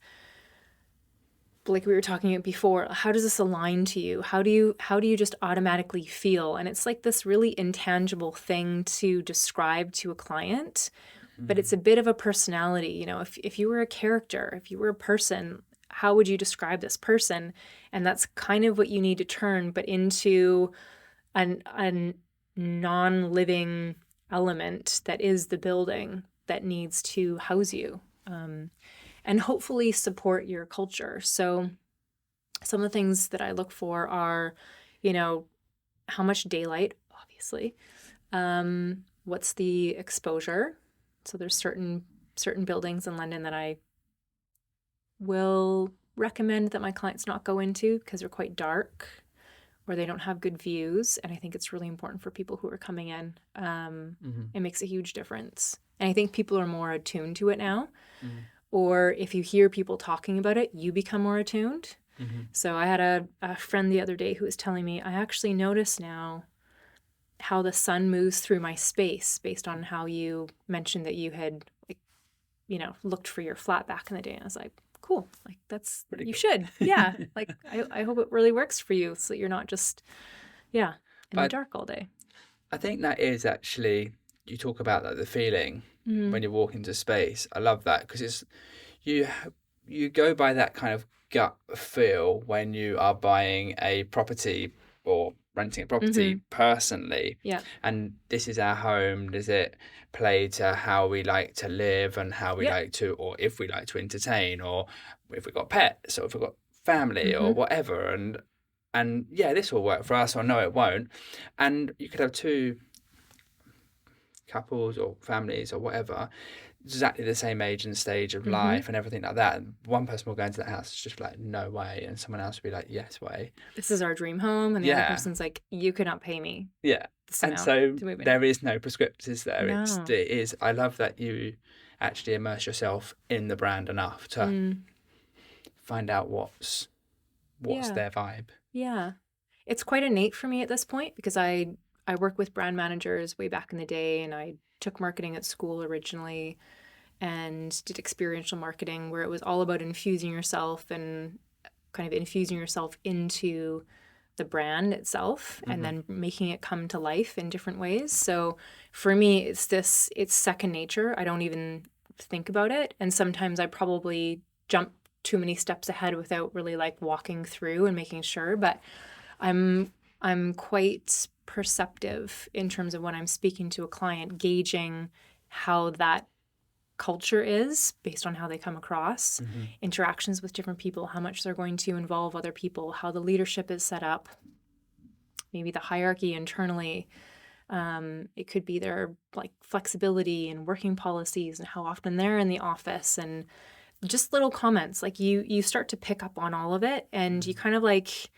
like we were talking about before, how does this align to you? How do you just automatically feel? And it's like this really intangible thing to describe to a client, but it's a bit of a personality. You know, if you were a character, if you were a person, how would you describe this person? And that's kind of what you need to turn, but into a non-living element that is the building that needs to house you. And hopefully support your culture. So some of the things that I look for are, you know, how much daylight, obviously. What's the exposure? So there's certain buildings in London that I will recommend that my clients not go into because they're quite dark or they don't have good views. And I think it's really important for people who are coming in. It makes a huge difference. And I think people are more attuned to it now. Or if you hear people talking about it, you become more attuned. So I had a friend the other day who was telling me, I actually notice now how the sun moves through my space based on how you mentioned that you had, like, you know, looked for your flat back in the day. And I was like, cool, like that's, pretty you cool. should. Yeah. Like I hope it really works for you so that you're not just, in the dark all day. I think that is actually, you talk about like the feeling when you walk into space. I love that because it's you go by that kind of gut feel when you are buying a property or renting a property personally. Yeah. And this is our home. Does it play to how we like to live and how we like to, or if we like to entertain, or if we've got pets, or if we've got family or whatever. And yeah, this will work for us, or no, it won't. And you could have two couples or families or whatever, exactly the same age and stage of life and everything like that. And one person will go into that house, it's just like, no way. And someone else will be like, yes way. This is our dream home. And the other person's like, you could not pay me. Yeah. And so there is no prescripts, is there? No. It is. I love that you actually immerse yourself in the brand enough to find out what's their vibe. Yeah. It's quite innate for me at this point because I work with brand managers way back in the day, and I took marketing at school originally and did experiential marketing where it was all about infusing yourself and kind of infusing yourself into the brand itself and then making it come to life in different ways. So for me, it's second nature. I don't even think about it. And sometimes I probably jump too many steps ahead without really like walking through and making sure. But I'm quite perceptive in terms of when I'm speaking to a client, gauging how that culture is based on how they come across, interactions with different people, how much they're going to involve other people, how the leadership is set up, maybe the hierarchy internally. It could be their like flexibility and working policies and how often they're in the office, and just little comments. Like you start to pick up on all of it, and you kind of like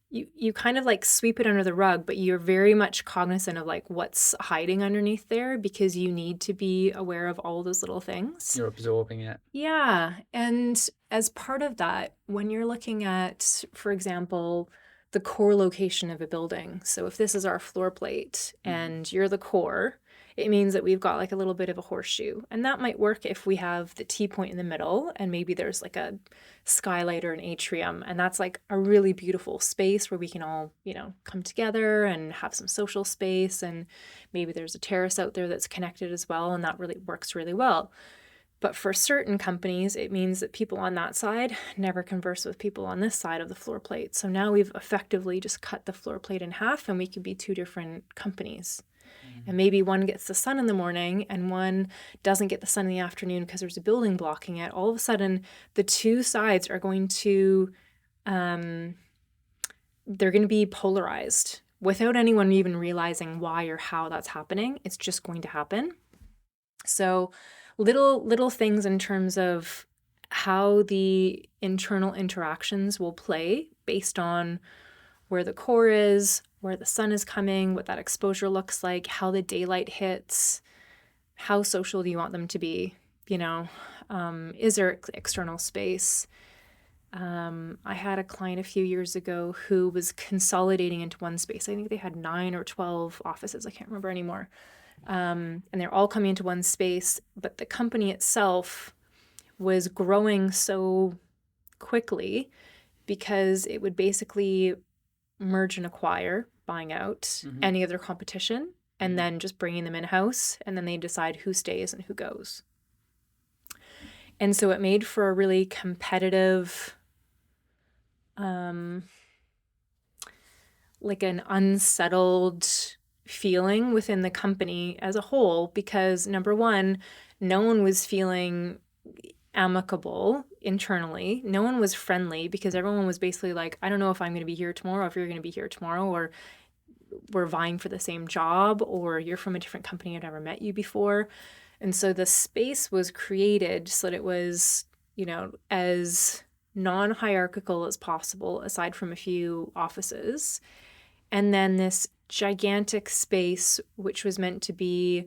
you kind of like sweep it under the rug, but you're very much cognizant of like what's hiding underneath there because you need to be aware of all those little things. You're absorbing it. Yeah. And as part of that, when you're looking at, for example, the core location of a building. So if this is our floor plate and you're the core, it means that we've got like a little bit of a horseshoe. And that might work if we have the T point in the middle and maybe there's like a skylight or an atrium. And that's like a really beautiful space where we can all, come together and have some social space. And maybe there's a terrace out there that's connected as well. And that really works really well. But for certain companies, it means that people on that side never converse with people on this side of the floor plate. So now we've effectively just cut the floor plate in half and we could be two different companies. And maybe one gets the sun in the morning and one doesn't get the sun in the afternoon because there's a building blocking it. All of a sudden, the two sides are going to, they're going to be polarized without anyone even realizing why or how that's happening. It's just going to happen. So little things in terms of how the internal interactions will play based on where the core is, where the sun is coming, what that exposure looks like, how the daylight hits, how social do you want them to be, is there external space? I had a client a few years ago who was consolidating into one space. I think they had 9 or 12 offices. I can't remember anymore. And they're all coming into one space, but the company itself was growing so quickly because it would basically merge and acquire, buying out any of their competition, and then just bringing them in-house, and then they decide who stays and who goes. And so it made for a really competitive, like an unsettled feeling within the company as a whole, because number one, no one was feeling amicable internally. No one was friendly because everyone was basically like, I don't know if I'm going to be here tomorrow, if you're going to be here tomorrow, or we're vying for the same job, or you're from a different company, I've never met you before. And so the space was created so that it was, as non-hierarchical as possible, aside from a few offices. And then this gigantic space, which was meant to be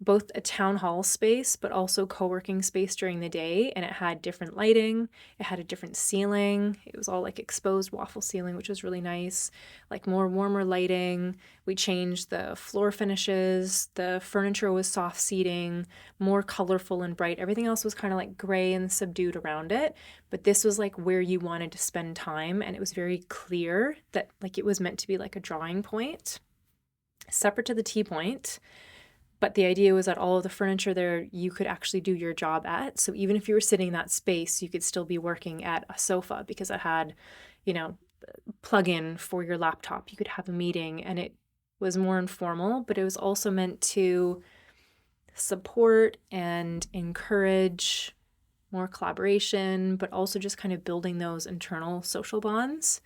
both a town hall space, but also co-working space during the day. And it had different lighting. It had a different ceiling. It was all like exposed waffle ceiling, which was really nice, like more warmer lighting. We changed the floor finishes. The furniture was soft seating, more colorful and bright. Everything else was kind of like gray and subdued around it. But this was like where you wanted to spend time. And it was very clear that like it was meant to be like a drawing point, separate to the tea point. But the idea was that all of the furniture there, you could actually do your job at. So even if you were sitting in that space, you could still be working at a sofa because it had, plug-in for your laptop. You could have a meeting, and it was more informal, but it was also meant to support and encourage more collaboration, but also just kind of building those internal social bonds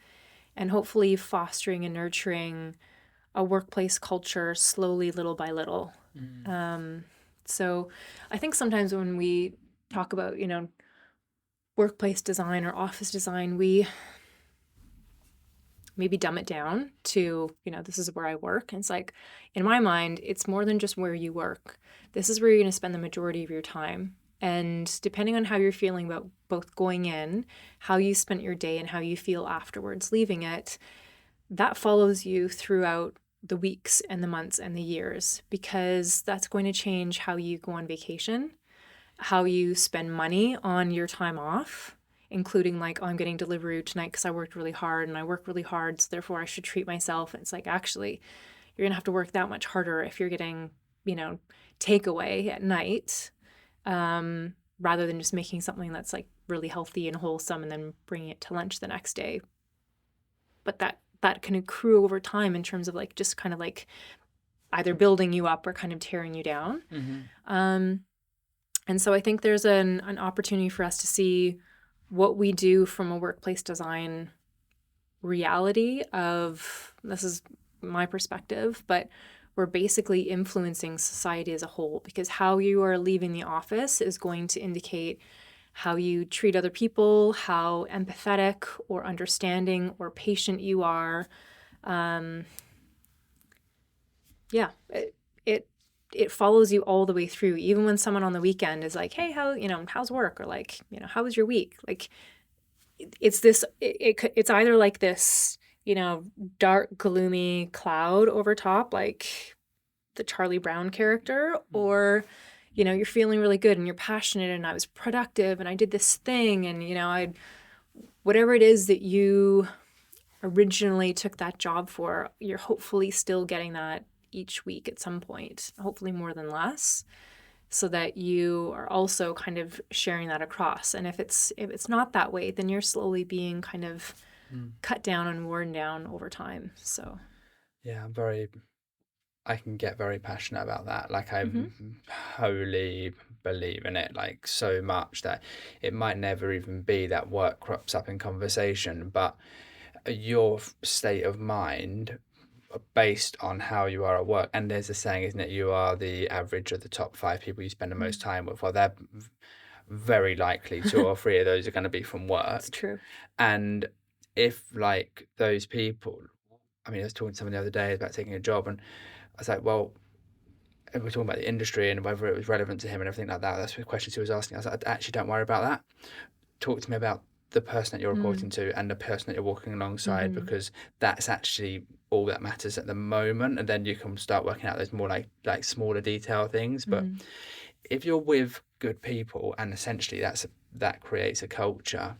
and hopefully fostering and nurturing a workplace culture slowly, little by little. So I think sometimes when we talk about, workplace design or office design, we maybe dumb it down to, this is where I work. And it's like, in my mind, it's more than just where you work. This is where you're going to spend the majority of your time. And depending on how you're feeling about both going in, how you spent your day, and how you feel afterwards leaving it, that follows you throughout the weeks and the months and the years, because that's going to change how you go on vacation, how you spend money on your time off, including like, oh, I'm getting delivery tonight because I worked really hard and I work really hard, so therefore I should treat myself. And it's like, actually, you're gonna have to work that much harder if you're getting, takeaway at night, rather than just making something that's like really healthy and wholesome and then bringing it to lunch the next day. But that can accrue over time in terms of like just kind of like either building you up or kind of tearing you down. And so I think there's an opportunity for us to see what we do from a workplace design reality of, this is my perspective, but we're basically influencing society as a whole, because how you are leaving the office is going to indicate how you treat other people, how empathetic or understanding or patient you are. It follows you all the way through. Even when someone on the weekend is like, hey, how's work? Or like, how was your week? Like, it's either like this, dark, gloomy cloud over top, like the Charlie Brown character, or you're feeling really good and you're passionate and I was productive and I did this thing and, whatever it is that you originally took that job for, you're hopefully still getting that each week at some point, hopefully more than less, so that you are also kind of sharing that across. And if it's not that way, then you're slowly being kind of cut down and worn down over time. So yeah, I can get very passionate about that. Like I wholly believe in it, like so much that it might never even be that work crops up in conversation, but your state of mind based on how you are at work. And there's a saying, isn't it? You are the average of the top 5 people you spend the most time with. Well, they're very likely 2 or 3 of those are going to be from work. that's true. And if like those people, I was talking to someone the other day about taking a job, and I was like, well, and we're talking about the industry and whether it was relevant to him and everything like that. That's the questions he was asking. I was like, actually, don't worry about that. Talk to me about the person that you're reporting to and the person that you're walking alongside, because that's actually all that matters at the moment. And then you can start working out those more like smaller detail things. But if you're with good people, and essentially that creates a culture,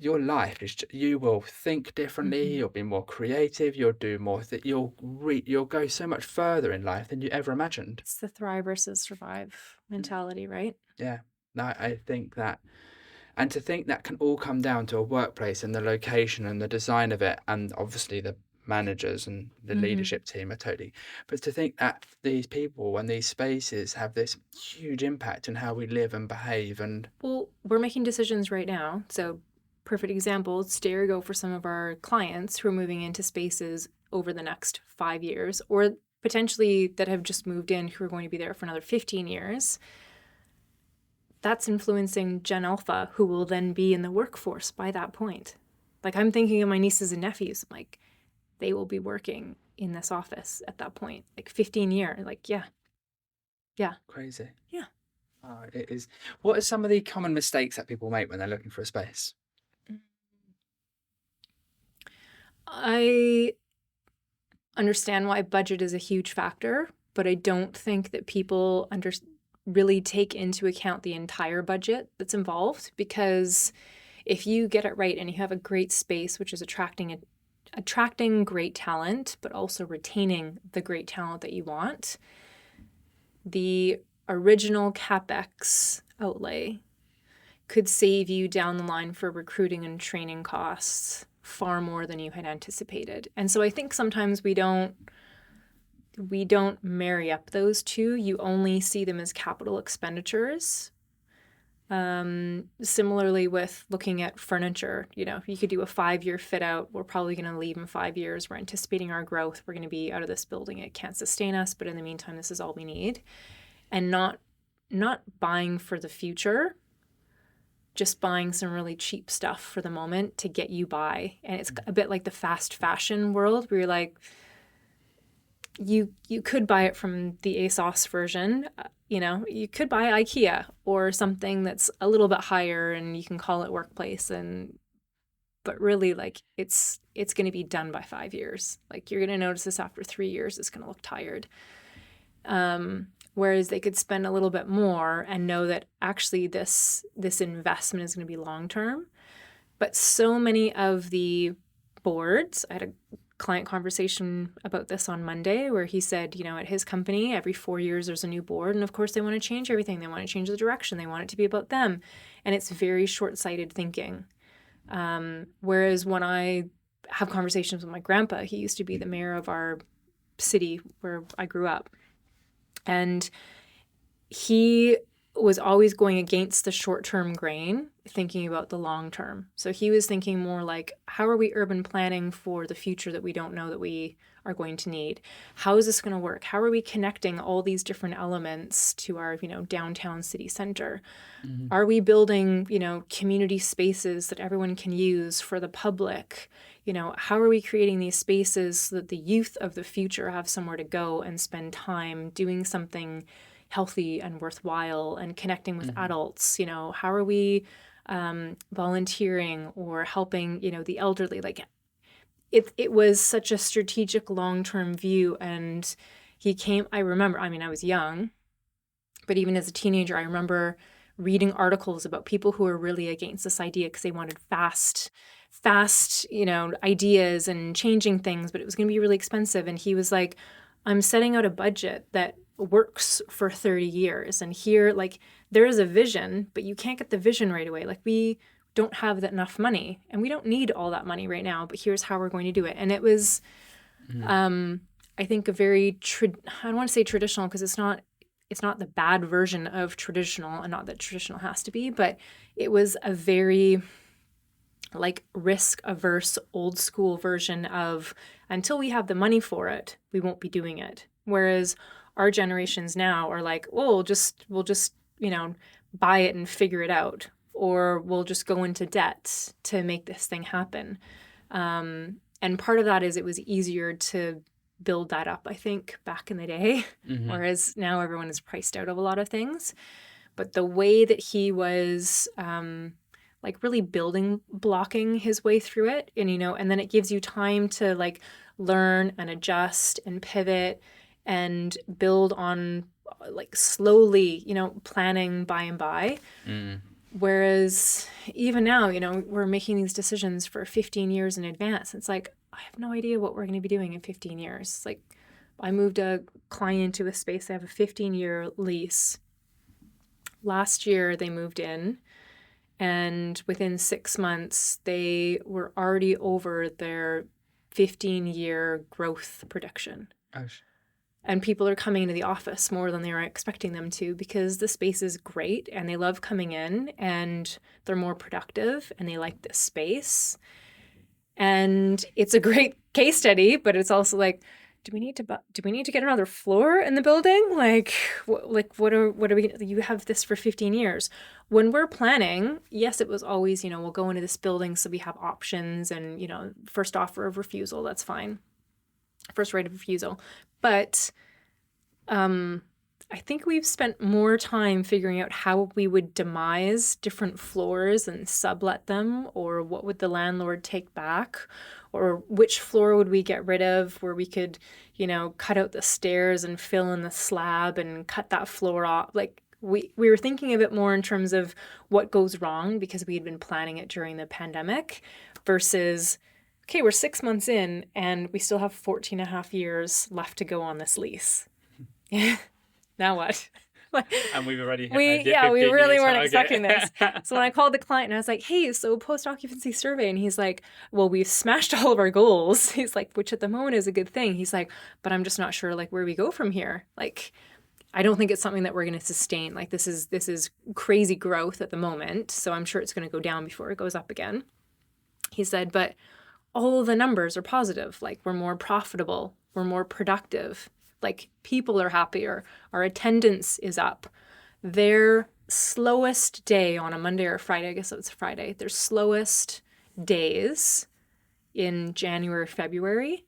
your life is you will think differently, you'll be more creative, you'll do more you'll go so much further in life than you ever imagined. It's the thrive versus survive mentality, right? Yeah. No, I think that, and to think that can all come down to a workplace and the location and the design of it, and obviously the managers and the leadership team are totally, but to think that these people and these spaces have this huge impact on how we live and behave. And Well, we're making decisions right now. So, perfect example, stay or go for some of our clients who are moving into spaces over the next 5 years, or potentially that have just moved in who are going to be there for another 15 years. That's influencing Gen Alpha, who will then be in the workforce by that point. Like, I'm thinking of my nieces and nephews, I'm like, they will be working in this office at that point, like 15 years. Like, yeah. crazy. Yeah. It is. What are some of the common mistakes that people make when they're looking for a space? I understand why budget is a huge factor, but I don't think that people really take into account the entire budget that's involved, because if you get it right and you have a great space, which is attracting great talent, but also retaining the great talent that you want, the original CapEx outlay could save you down the line for recruiting and training costs far more than you had anticipated. And so I think sometimes we don't marry up those two. You only see them as capital expenditures. Similarly with looking at furniture, you could do a 5-year fit out. We're probably going to leave in 5 years. We're anticipating our growth. We're going to be out of this building. It can't sustain us, but in the meantime, this is all we need. And not buying for the future, just buying some really cheap stuff for the moment to get you by. And it's a bit like the fast fashion world where you're like, you could buy it from the ASOS version, you could buy IKEA or something that's a little bit higher and you can call it workplace, but really, like, it's going to be done by 5 years. Like, you're going to notice this after 3 years, it's going to look tired. Whereas they could spend a little bit more and know that actually this investment is going to be long-term. But so many of the boards, I had a client conversation about this on Monday where he said, at his company, every 4 years there's a new board. And of course they want to change everything. They want to change the direction. They want it to be about them. And it's very short-sighted thinking. Whereas when I have conversations with my grandpa, he used to be the mayor of our city where I grew up. And he was always going against the short-term grain, thinking about the long-term. So he was thinking more like, how are we urban planning for the future that we don't know that we are going to need? How is this going to work? How are we connecting all these different elements to our, downtown city center? Mm-hmm. Are we building, community spaces that everyone can use for the public? How are we creating these spaces so that the youth of the future have somewhere to go and spend time doing something healthy and worthwhile and connecting with adults? How are we volunteering or helping, the elderly? Like, it was such a strategic long-term view. And I remember, I was young, but even as a teenager, I remember reading articles about people who were really against this idea because they wanted fast, ideas and changing things, but it was going to be really expensive. And he was like, I'm setting out a budget that works for 30 years. And here, like, there is a vision, but you can't get the vision right away. Like, we don't have enough money and we don't need all that money right now, but here's how we're going to do it. And it was, I think, a very, I don't want to say traditional because it's not the bad version of traditional, and not that traditional has to be, but it was a very, like, risk-averse, old-school version of, until we have the money for it, we won't be doing it. Whereas our generations now are like, oh, we'll just buy it and figure it out, or we'll just go into debt to make this thing happen. And part of that is it was easier to build that up, I think, back in the day, whereas now everyone is priced out of a lot of things. But the way that he was really blocking his way through it, and then it gives you time to like learn and adjust and pivot and build on, like, slowly, planning by and by. Whereas even now, we're making these decisions for 15 years in advance. It's like, I have no idea what we're going to be doing in 15 years. It's like, I moved a client into a space. They have a 15-year lease. Last year, they moved in, and within 6 months, they were already over their 15-year growth prediction. And people are coming into the office more than they were expecting them to, because the space is great and they love coming in and they're more productive and they like this space. And it's a great case study, but it's also like, do we need to get another floor in the building? What are we, you have this for 15 years. When we're planning, yes, it was always, we'll go into this building so we have options and, first offer of refusal, that's fine. First right of refusal. But I think we've spent more time figuring out how we would demise different floors and sublet them, or what would the landlord take back, or which floor would we get rid of where we could, cut out the stairs and fill in the slab and cut that floor off. Like we were thinking of it more in terms of what goes wrong because we had been planning it during the pandemic versus, okay, we're 6 months in and we still have 14 and a half years left to go on this lease. Now what? And we've already we really weren't expecting this. So when I called the client and I was like, hey, so post-occupancy survey, and he's like, well, we've smashed all of our goals. He's like, which at the moment is a good thing. He's like, but I'm just not sure where we go from here. I don't think it's something that we're going to sustain. This is crazy growth at the moment. So I'm sure it's going to go down before it goes up again. He said, but all of the numbers are positive. We're more profitable. We're more productive. People are happier. Our attendance is up. Their slowest day on a Monday or Friday, I guess it's Friday, their slowest days in January, February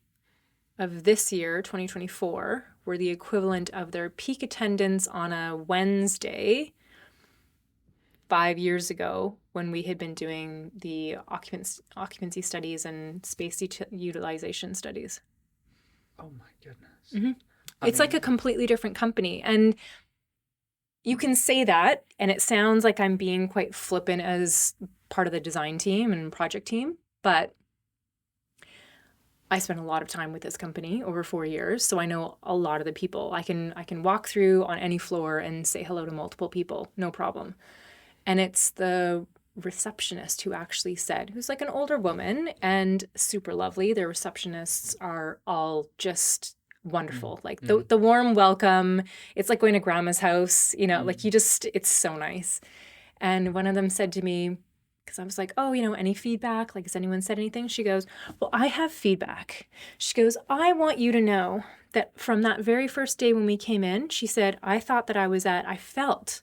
of this year, 2024, were the equivalent of their peak attendance on a Wednesday 5 years ago when we had been doing the occupancy studies and space utilization studies. Oh my goodness. Mm-hmm. It's like a completely different company. And you can say that, and it sounds like I'm being quite flippant as part of the design team and project team, but I spent a lot of time with this company over 4 years, so I know a lot of the people. I can walk through on any floor and say hello to multiple people, no problem. And it's the receptionist who actually said, who's an older woman and super lovely. Their receptionists are all just wonderful. The warm welcome. It's like going to grandma's house, it's so nice. And one of them said to me, because I was like, oh, any feedback? Has anyone said anything? She goes, well, I have feedback. She goes, I want you to know that from that very first day when we came in, she said, I thought that I felt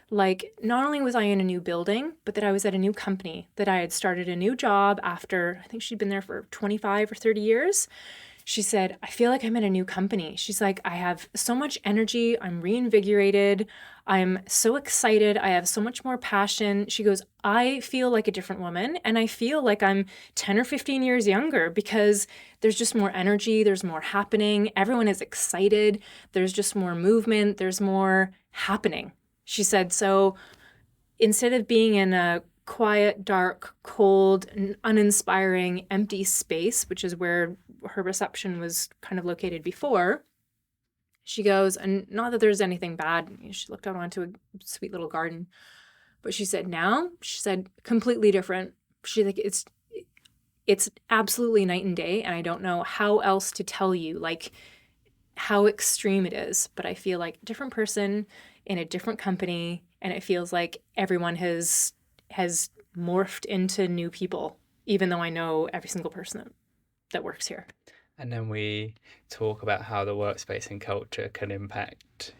like not only was I in a new building, but that I was at a new company, that I had started a new job after, I think she'd been there for 25 or 30 years. She said, I feel like I'm at a new company. She's like, I have so much energy. I'm reinvigorated. I'm so excited. I have so much more passion. She goes, I feel like a different woman. And I feel like I'm 10 or 15 years younger because there's just more energy. There's more happening. Everyone is excited. There's just more movement. There's more happening. She said, so instead of being in a quiet, dark, cold, uninspiring, empty space, which is where her reception was kind of located before, she goes, and not that there's anything bad, she looked out onto a sweet little garden, but she said completely different. She's like, it's absolutely night and day, and I don't know how else to tell you how extreme it is, but I feel like a different person in a different company, and it feels like everyone has morphed into new people, even though I know every single person that works here. And then we talk about how the workspace and culture can impact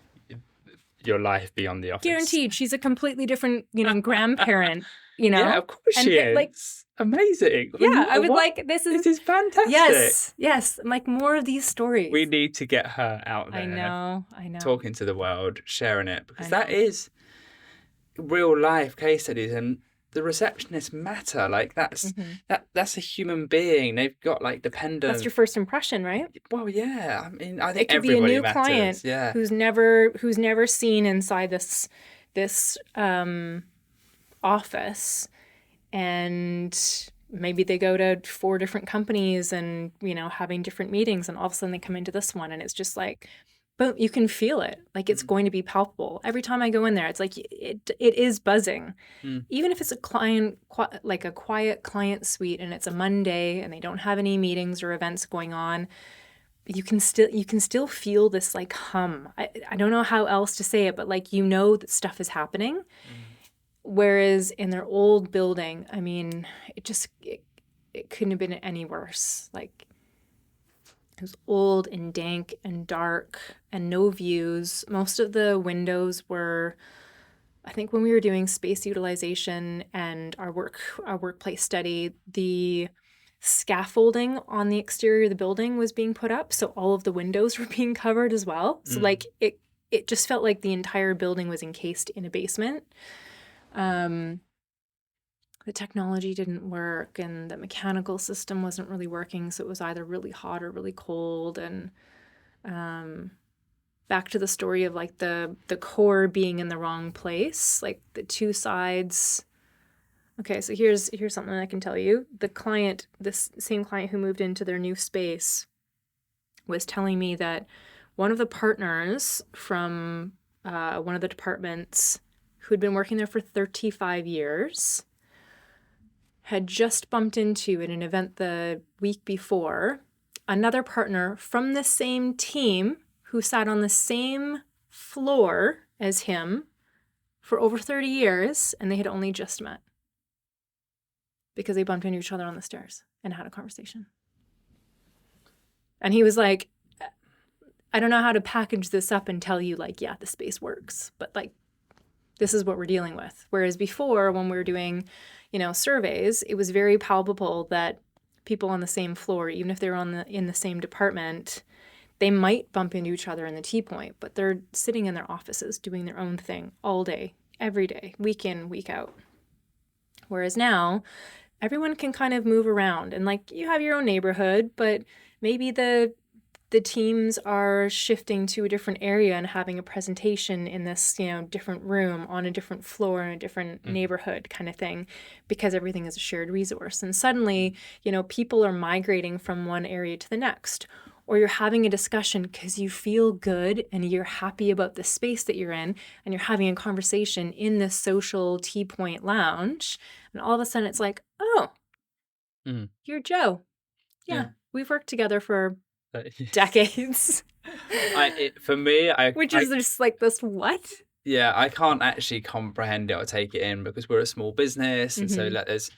your life beyond the office. Guaranteed. She's a completely different, grandparent, Yeah, of course she is. Amazing. Yeah, I would this is fantastic. Yes. More of these stories. We need to get her out there. I know. Talking to the world, sharing it, because that is real life case studies, and the receptionists matter. That's a human being. They've got dependent. That's your first impression, right? Well, yeah. I mean, I think it could everybody be a new matters. Client who's never seen inside this office, and maybe they go to 4 different companies and, having different meetings, and all of a sudden they come into this one and it's just like, boom, you can feel it. Like it's going to be palpable. Every time I go in there, it's like it is buzzing. Even if it's a quiet client suite and it's a Monday and they don't have any meetings or events going on, you can still feel this like hum. I don't know how else to say it, but like that stuff is happening. Whereas in their old building, I mean, it couldn't have been any worse. Like it was old and dank and dark and no views. Most of the windows were, I think when we were doing space utilization and our workplace study, the scaffolding on the exterior of the building was being put up, so all of the windows were being covered as well. So like it just felt like the entire building was encased in a basement. The technology didn't work and the mechanical system wasn't really working, so it was either really hot or really cold. And back to the story of like the core being in the wrong place, like the 2 sides. Okay, so here's something I can tell you. This same client who moved into their new space was telling me that one of the partners from one of the departments who'd been working there for 35 years had just bumped into, at an event the week before, another partner from the same team who sat on the same floor as him for over 30 years, and they had only just met because they bumped into each other on the stairs and had a conversation. And he was like, I don't know how to package this up and tell you, like, yeah, the space works, but like, this is what we're dealing with. Whereas before, when we were doing, surveys, it was very palpable that people on the same floor, even if they were in the same department, they might bump into each other in the tea point, but they're sitting in their offices doing their own thing all day, every day, week in, week out. Whereas now, everyone can kind of move around, and like you have your own neighborhood, but maybe the teams are shifting to a different area and having a presentation in this, different room on a different floor in a different neighborhood kind of thing, because everything is a shared resource. And suddenly, people are migrating from one area to the next, or you're having a discussion because you feel good and you're happy about the space that you're in, and you're having a conversation in this social tea point lounge, and all of a sudden it's like, oh, you're Joe. Yeah, we've worked together for decades. For me, which is just like this, what? Yeah, I can't actually comprehend it or take it in because we're a small business, and so like there's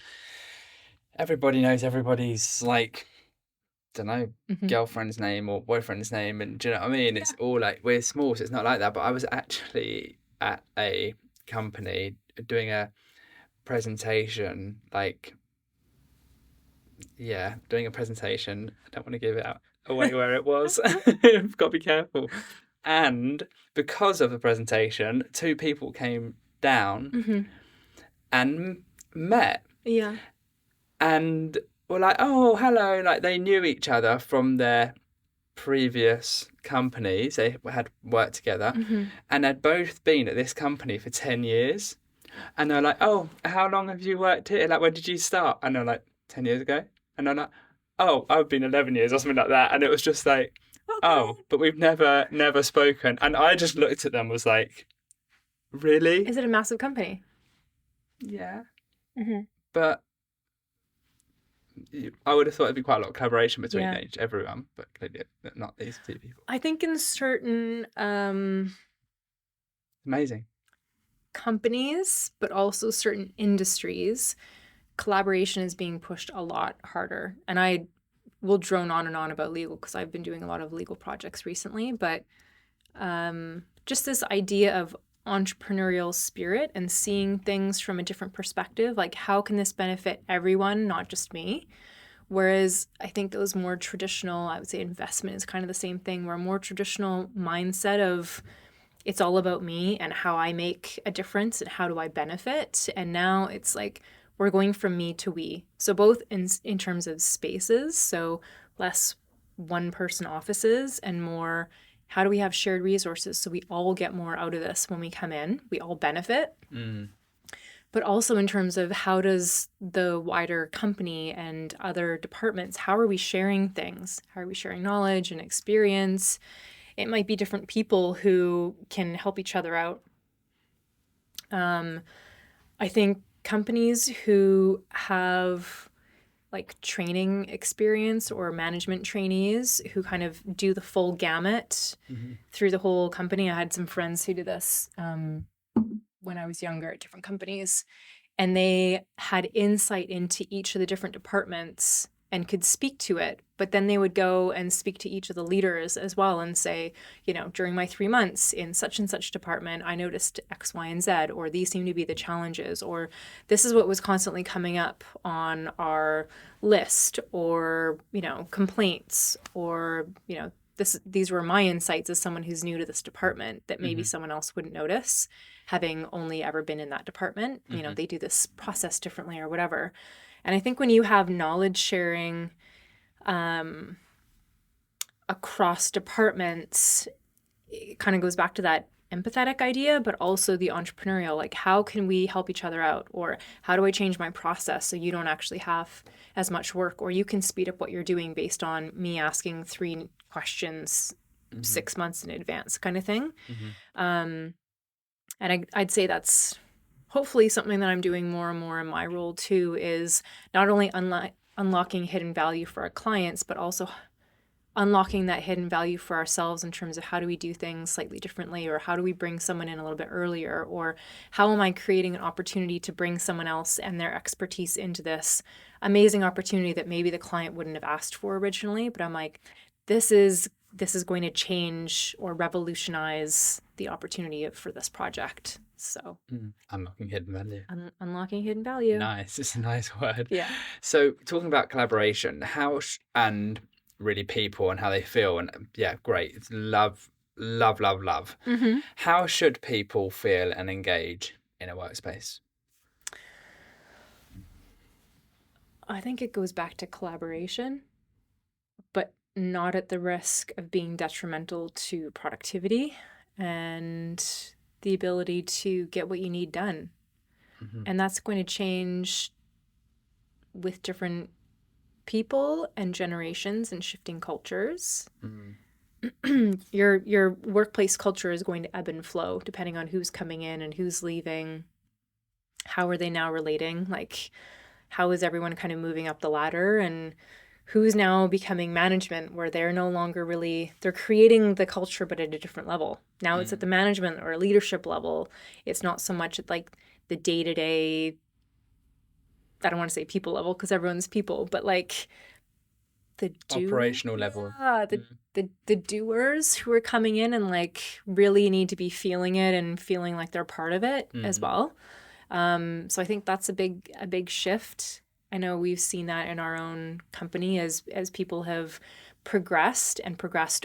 everybody knows everybody's, like, don't know, girlfriend's name or boyfriend's name, and do you know what I mean? It's all like, we're small, so it's not like that. But I was actually at a company doing a presentation, doing a presentation. I don't want to give it out away where it was. I've got to be careful. And because of the presentation, 2 people came down and met. Yeah. And were like, oh, hello. Like, they knew each other from their previous companies. They had worked together and had both been at this company for 10 years. And they're like, oh, how long have you worked here? Like, when did you start? And they're like, 10 years ago. And I'm like, oh, I've been 11 years or something like that. And it was just like, oh, but we've never spoken. And I just looked at them, was like, really? Is it a massive company? Yeah. But I would have thought it'd be quite a lot of collaboration between everyone, but clearly not these 2 people. I think in certain amazing companies, but also certain industries, collaboration is being pushed a lot harder. And I will drone on and on about legal because I've been doing a lot of legal projects recently, but just this idea of entrepreneurial spirit and seeing things from a different perspective, like how can this benefit everyone, not just me? Whereas I think those more traditional, I would say investment is kind of the same thing, where a more traditional mindset of it's all about me and how I make a difference and how do I benefit. And now it's like we're going from me to we. So both in terms of spaces, so less one-person offices and more how do we have shared resources so we all get more out of this when we come in, we all benefit. but also in terms of how does the wider company and other departments, how are we sharing things? How are we sharing knowledge and experience? It might be different people who can help each other out. I think companies who have like training experience or management trainees who kind of do the full gamut through the whole company. I had some friends who did this when I was younger at different companies, and they had insight into each of the different departments and could speak to it. But then they would go and speak to each of the leaders as well and say, you know, during my 3 months in such and such department, I noticed X, Y, and Z, or these seem to be the challenges, or this is what was constantly coming up on our list, or, you know, complaints, or, you know, these were my insights as someone who's new to this department that maybe someone else wouldn't notice, having only ever been in that department. You know, they do this process differently or whatever. And I think when you have knowledge sharing across departments, it kind of goes back to that empathetic idea, but also the entrepreneurial, like how can we help each other out? Or how do I change my process so you don't actually have as much work, or you can speed up what you're doing based on me asking 3 questions 6 months in advance, kind of thing. And I'd say that's hopefully something that I'm doing more and more in my role too, is not only unlocking hidden value for our clients, but also unlocking that hidden value for ourselves in terms of how do we do things slightly differently, or how do we bring someone in a little bit earlier, or how am I creating an opportunity to bring someone else and their expertise into this amazing opportunity that maybe the client wouldn't have asked for originally, but I'm like, this is going to change or revolutionize the opportunity for this project. So unlocking hidden value. Unlocking hidden value. Nice. It's a nice word. Yeah. So talking about collaboration, and really people and how they feel, and yeah, great. It's love. How should people feel and engage in a workspace? I think it goes back to collaboration, but not at the risk of being detrimental to productivity and the ability to get what you need done. And that's going to change with different people and generations and shifting cultures. Your workplace culture is going to ebb and flow depending on who's coming in and who's leaving. How are they now relating? Like, how is everyone kind of moving up the ladder, and who's now becoming management, where they're no longer really, they're creating the culture, but at a different level. Now it's at the management or leadership level. It's not so much at like the day-to-day, I don't want to say people level because everyone's people, but like the operational level. Yeah, the doers who are coming in and like really need to be feeling it and feeling like they're part of it as well. So I think that's a big shift. I know we've seen that in our own company as people have progressed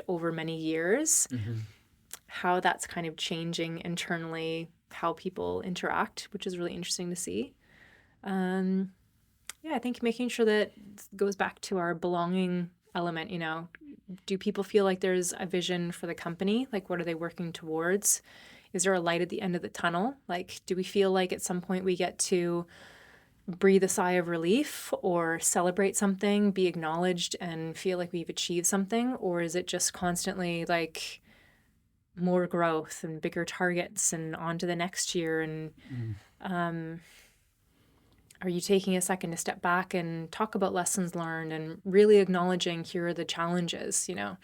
over many years, how that's kind of changing internally, how people interact, which is really interesting to see. Yeah, I think making sure that goes back to our belonging element, you know, do people feel like there's a vision for the company? Like, what are they working towards? Is there a light at the end of the tunnel? Like, do we feel like at some point we get to breathe a sigh of relief or celebrate something, be acknowledged and feel like we've achieved something? Or is it just constantly like more growth and bigger targets and on to the next year? And are you taking a second to step back and talk about lessons learned and really acknowledging here are the challenges, you know?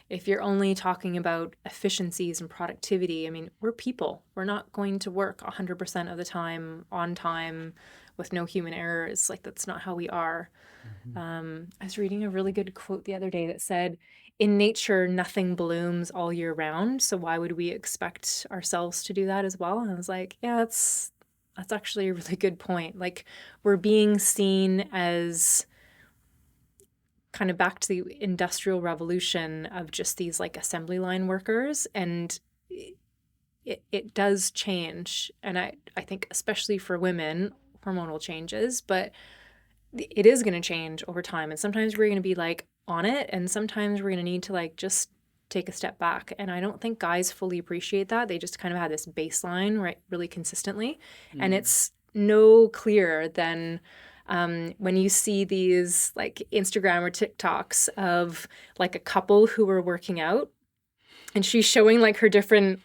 If you're only talking about efficiencies and productivity, I mean, we're people. We're not going to work 100% of the time on time with no human errors. Like, that's not how we are. I was reading a really good quote the other day that said, in nature, nothing blooms all year round. So why would we expect ourselves to do that as well? And I was like, yeah, that's actually a really good point. Like, we're being seen as kind of back to the industrial revolution of just these like assembly line workers, and it does change. And I think especially for women, hormonal changes, but it is going to change over time. And sometimes we're going to be like on it, and sometimes we're going to need to like just take a step back. And I don't think guys fully appreciate that. They just kind of have this baseline, right, really consistently. And it's no clearer than when you see these like Instagram or TikToks of like a couple who are working out, and she's showing like her different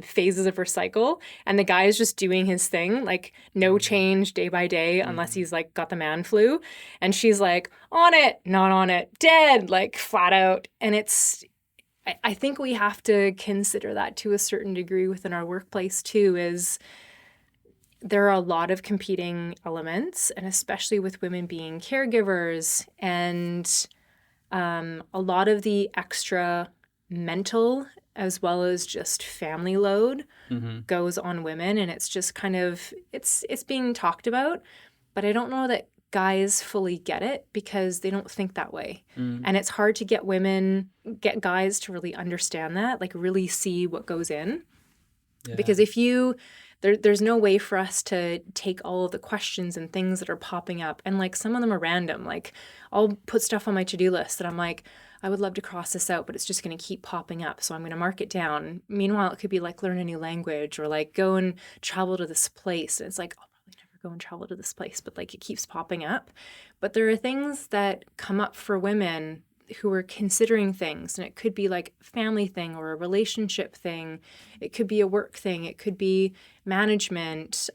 phases of her cycle, and the guy is just doing his thing, like no change day by day unless he's like got the man flu, and she's like on it, not on it, dead, like flat out. And I think we have to consider that to a certain degree within our workplace too, is there are a lot of competing elements, and especially with women being caregivers, and a lot of the extra mental as well as just family load goes on women, and it's just kind of it's being talked about, but I don't know that guys fully get it because they don't think that way. And it's hard to get guys to really understand that, like really see what goes in. Yeah. Because if there's no way for us to take all of the questions and things that are popping up. And like some of them are random. Like I'll put stuff on my to-do list that I'm like, I would love to cross this out, but it's just going to keep popping up. So I'm going to mark it down. Meanwhile, it could be like learn a new language or like go and travel to this place. And it's like, I'll probably never go and travel to this place, but like it keeps popping up. But there are things that come up for women who are considering things, and it could be like a family thing or a relationship thing. It could be a work thing. It could be management,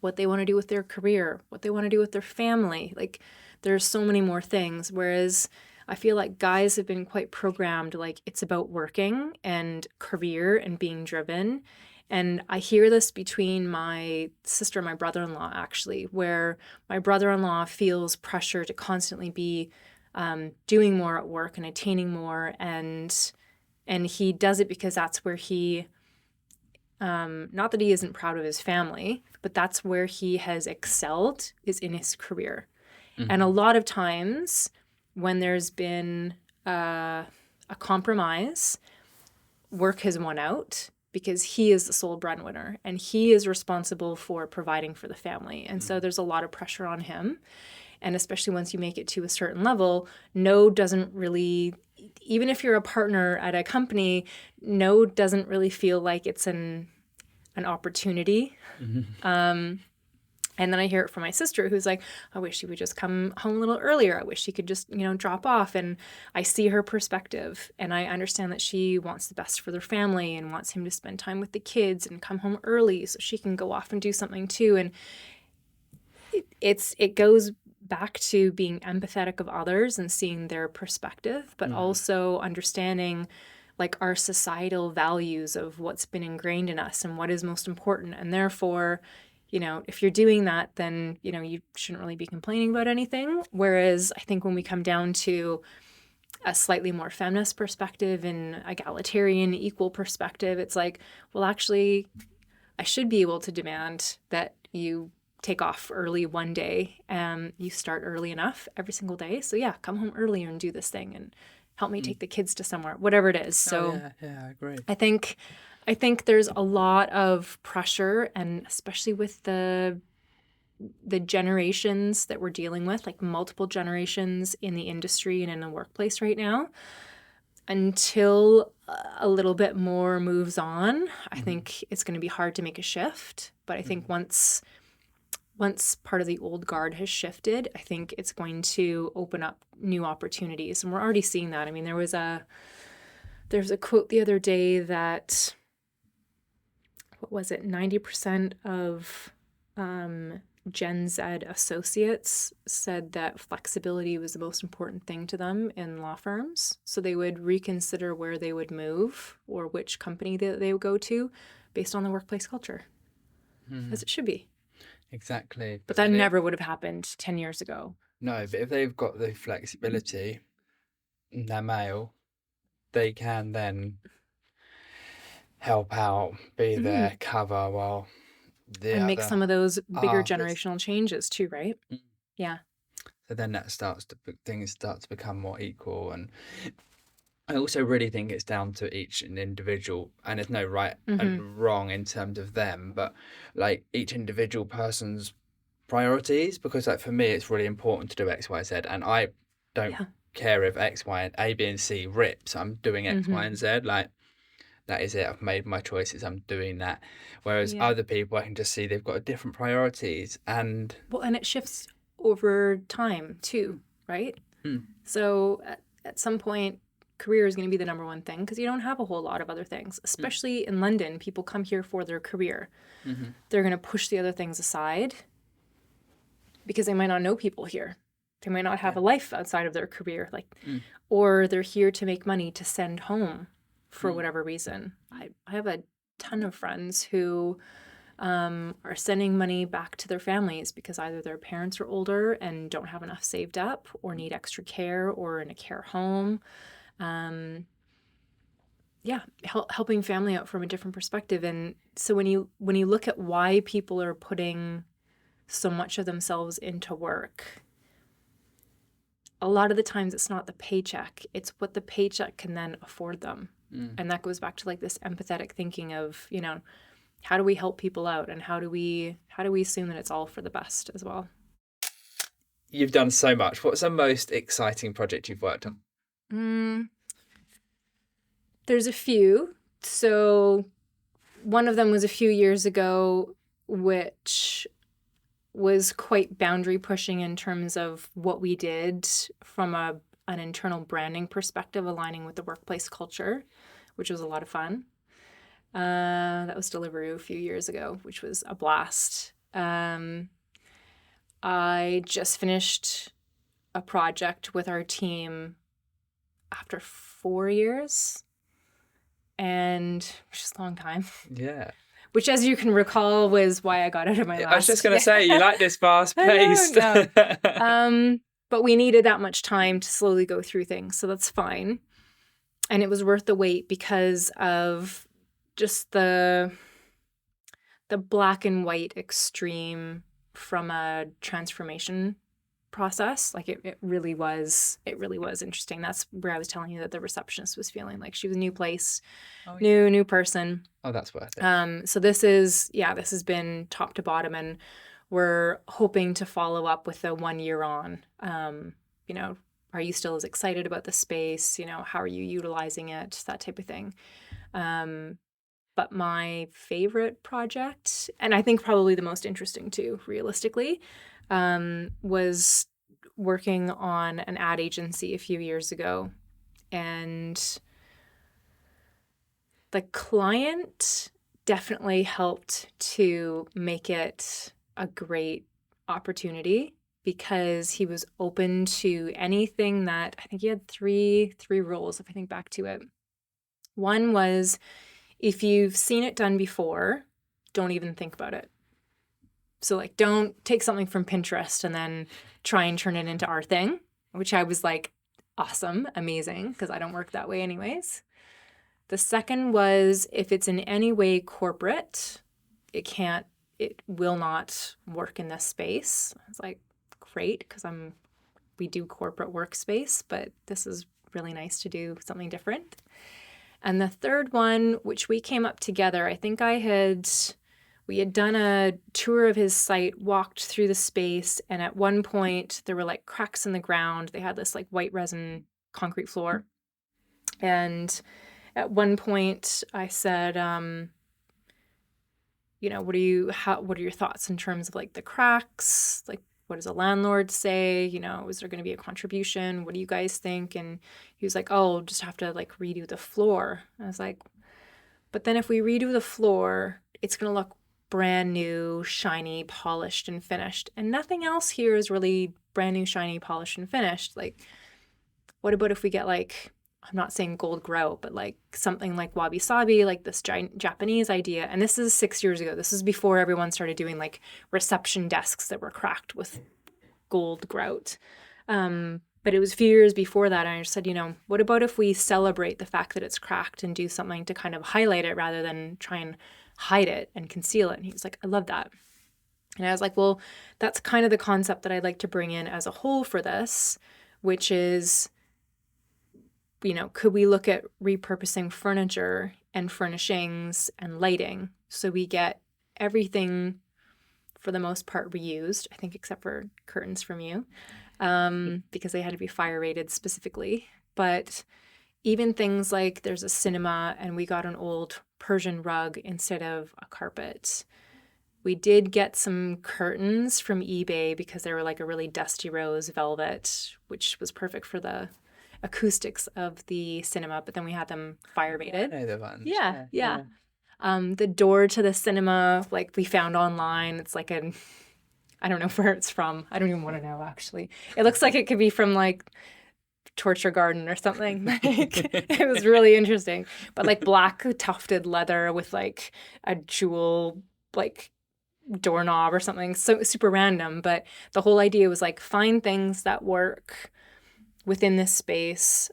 what they want to do with their career, what they want to do with their family. Like there's so many more things. Whereas I feel like guys have been quite programmed, like it's about working and career and being driven. And I hear this between my sister and my brother-in-law, actually, where my brother-in-law feels pressure to constantly be doing more at work and attaining more. And he does it because that's where he, not that he isn't proud of his family, but that's where he has excelled, is in his career. And a lot of times when there's been a compromise, work has won out, because he is the sole breadwinner and he is responsible for providing for the family. And so there's a lot of pressure on him. And especially once you make it to a certain level, no doesn't really, even if you're a partner at a company, no doesn't really feel like it's an opportunity. And then I hear it from my sister, who's like, I wish he would just come home a little earlier. I wish he could just, drop off. And I see her perspective, and I understand that she wants the best for their family and wants him to spend time with the kids and come home early so she can go off and do something too. And it goes back to being empathetic of others and seeing their perspective, but also understanding like our societal values of what's been ingrained in us and what is most important. And therefore, if you're doing that, then, you shouldn't really be complaining about anything. Whereas I think when we come down to a slightly more feminist perspective and egalitarian, equal perspective, it's like, well, actually, I should be able to demand that you take off early one day and you start early enough every single day. So yeah, come home earlier and do this thing and help me take the kids to somewhere, whatever it is. So yeah, I agree. I think there's a lot of pressure, and especially with the generations that we're dealing with, like multiple generations in the industry and in the workplace right now, until a little bit more moves on, I think it's going to be hard to make a shift. But I think once part of the old guard has shifted, I think it's going to open up new opportunities. And we're already seeing that. I mean, there's a quote the other day that, what was it, 90% of Gen Z associates said that flexibility was the most important thing to them in law firms. So they would reconsider where they would move or which company that they would go to based on the workplace culture, as it should be. Exactly. But that never would have happened 10 years ago. No, but if they've got the flexibility, they're male, they can then help out, be there, cover while and make some of those bigger generational changes too, right? Yeah. So then things start to become more equal. And I also really think it's down to each individual, and there's no right and wrong in terms of them, but like each individual person's priorities, because like for me, it's really important to do X, Y, Z, and I don't care if X, Y, and A, B, and C rips. I'm doing X, Y, and Z. Like that is it. I've made my choices. I'm doing that. Whereas Yeah. other people, I can just see they've got different priorities. And Well, and it shifts over time too, right? So at some point, career is going to be the number one thing because you don't have a whole lot of other things, especially in London. People come here for their career. They're going to push the other things aside because they might not know people here. They might not have a life outside of their career, or they're here to make money to send home for whatever reason. I have a ton of friends who are sending money back to their families because either their parents are older and don't have enough saved up or need extra care or in a care home. Helping family out from a different perspective. And so when you look at why people are putting so much of themselves into work, a lot of the times it's not the paycheck, it's what the paycheck can then afford them. And that goes back to like this empathetic thinking of, how do we help people out and how do we assume that it's all for the best as well? You've done so much. What's the most exciting project you've worked on? There's a few. So one of them was a few years ago, which was quite boundary pushing in terms of what we did from an internal branding perspective, aligning with the workplace culture, which was a lot of fun. That was Deliveroo a few years ago, which was a blast. I just finished a project with our team after 4 years, and which is a long time. Yeah. Which, as you can recall, was why I got out of my last. I was just going to say, you like this fast-paced. But we needed that much time to slowly go through things, so that's fine. And it was worth the wait because of just the black and white extreme from a transformation process. Like it really was interesting. That's where I was telling you that the receptionist was feeling like she was a new place, new person. Oh, that's worth it. So this has been top to bottom, and we're hoping to follow up with a 1 year on. Are you still as excited about the space? How are you utilizing it? That type of thing. But my favorite project, and I think probably the most interesting too, realistically, was working on an ad agency a few years ago. And the client definitely helped to make it a great opportunity because he was open to anything that, I think he had three rules, if I think back to it. One was, if you've seen it done before, don't even think about it. So don't take something from Pinterest and then try and turn it into our thing, which I was like, awesome, amazing, because I don't work that way anyways. The second was, if it's in any way corporate, it will not work in this space. I was like, great, because we do corporate workspace, but this is really nice to do something different. And the third one, which we came up together, I think we had done a tour of his site, walked through the space, and at one point there were cracks in the ground. They had this white resin concrete floor. And at one point I said, what are your thoughts in terms of the cracks? What does a landlord say? Is there going to be a contribution? What do you guys think? And he was like, oh, just have to redo the floor. I was like, but then if we redo the floor, it's going to look brand new, shiny, polished, and finished. And nothing else here is really brand new, shiny, polished, and finished. What about if we get I'm not saying gold grout, but something like wabi sabi, this Japanese idea. And this is 6 years ago. This is before everyone started doing reception desks that were cracked with gold grout. But it was a few years before that. And I just said, what about if we celebrate the fact that it's cracked and do something to kind of highlight it rather than try and hide it and conceal it? And he was like, I love that. And I was like, well, that's kind of the concept that I'd like to bring in as a whole for this, which is, could we look at repurposing furniture and furnishings and lighting so we get everything for the most part reused, I think except for curtains from you, because they had to be fire rated specifically. But even things like there's a cinema and we got an old Persian rug instead of a carpet. We did get some curtains from eBay because they were like a really dusty rose velvet, which was perfect for the acoustics of the cinema, but then we had them fire rated. I know the ones. Yeah. The door to the cinema, like we found online, it's like I don't know where it's from. I don't even want to know, actually. It looks like it could be from like Torture Garden or something. Like, it was really interesting. But like black tufted leather with like a jewel like doorknob or something. So super random. But the whole idea was like find things that work within this space.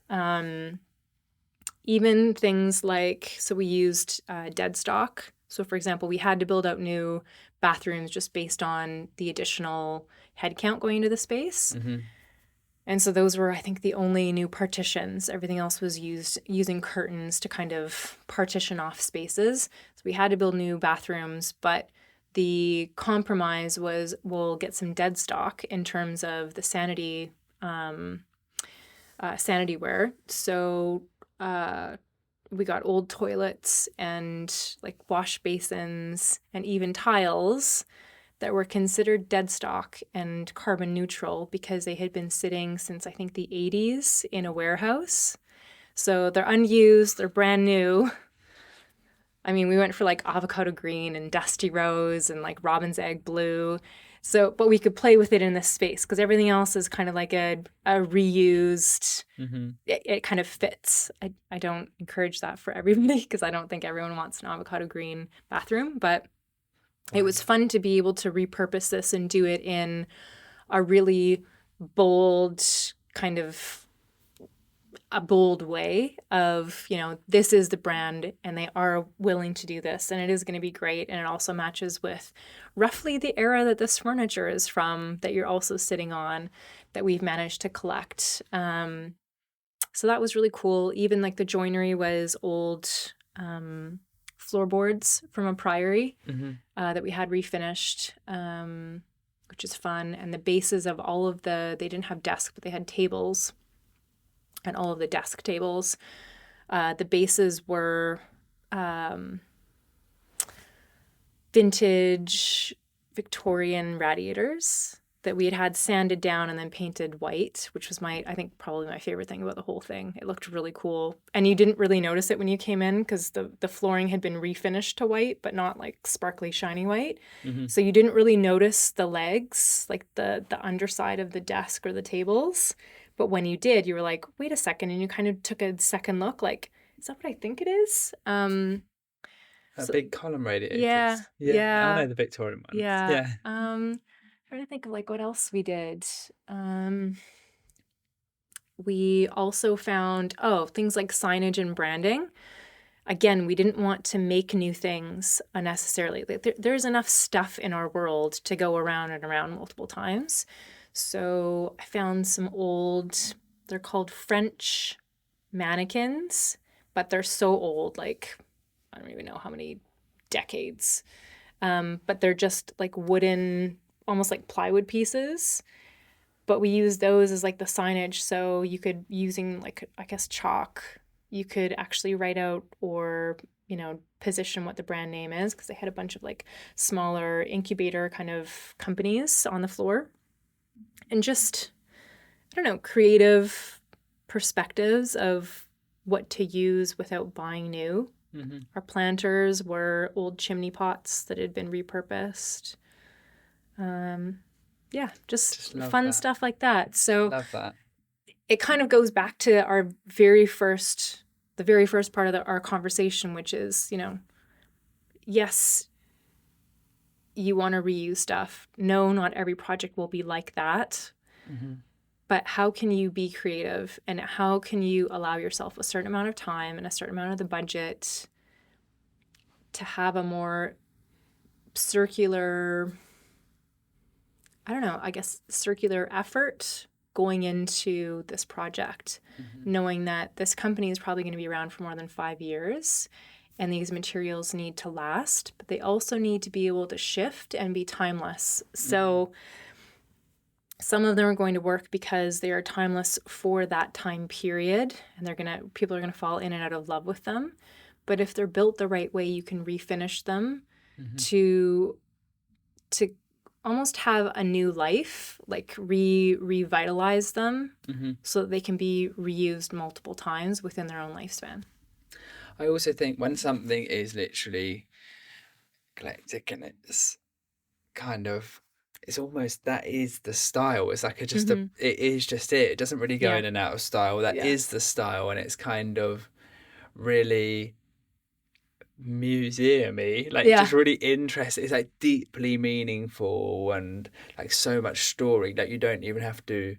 Even things like, so we used dead stock. So for example, we had to build out new bathrooms just based on the additional head count going into the space. Mm-hmm. And so those were, I think, the only new partitions. Everything else was using curtains to kind of partition off spaces. So we had to build new bathrooms, but the compromise was we'll get some dead stock in terms of the sanity ware. So we got old toilets and like wash basins and even tiles that were considered dead stock and carbon neutral because they had been sitting since I think the 80s in a warehouse. So they're unused, they're brand new. I mean, we went for like avocado green and dusty rose and like robin's egg blue. So, but we could play with it in this space because everything else is kind of like a reused, it kind of fits. I don't encourage that for everybody because I don't think everyone wants an avocado green bathroom, but it was fun to be able to repurpose this and do it in a really bold kind of a bold way of, you know, this is the brand and they are willing to do this and it is going to be great. And it also matches with roughly the era that this furniture is from that you're also sitting on that we've managed to collect. So that was really cool. Even like the joinery was old floorboards from a priory that we had refinished, which is fun. And the bases of all of they didn't have desks, but they had tables. And all of the desk tables, the bases were vintage Victorian radiators that we had sanded down and then painted white, which was I think probably my favorite thing about the whole thing. It looked really cool. And you didn't really notice it when you came in because the flooring had been refinished to white, but not like sparkly, shiny white. So you didn't really notice the legs, like the underside of the desk or the tables. But when you did, you were like, wait a second. And you kind of took a second look like, is that what I think it is? Big column radiators. Yeah. I know the Victorian ones. Yeah. Trying to think of like what else we did. We also found, things like signage and branding. Again, we didn't want to make new things unnecessarily. There's enough stuff in our world to go around and around multiple times. So I found some they're called French mannequins, but they're so old, like, I don't even know how many decades. But they're just like wooden, almost like plywood pieces. But we use those as like the signage. So you could, using like, I guess, chalk, you could actually write out or, you know, position what the brand name is because they had a bunch of like smaller incubator kind of companies on the floor. And just, I don't know, creative perspectives of what to use without buying new. Our planters were old chimney pots that had been repurposed. Just fun stuff like that. So love that. It kind of goes back to the very first part of our conversation, which is, you know, yes, you want to reuse stuff. No, not every project will be like that. But how can you be creative and how can you allow yourself a certain amount of time and a certain amount of the budget to have a more circular, circular effort going into this project, knowing that this company is probably going to be around for more than 5 years. And these materials need to last, but they also need to be able to shift and be timeless. So Some of them are going to work because they are timeless for that time period, and people are gonna fall in and out of love with them. But if they're built the right way, you can refinish them to almost have a new life, like revitalize them, so that they can be reused multiple times within their own lifespan. I also think when something is literally eclectic and it's kind of, it's almost, that is the style. It's like it is just it. It doesn't really go Yeah. in and out of style. That is the style, and it's kind of really museum-y, like just really interesting. It's like deeply meaningful and like so much story. Like you don't even have to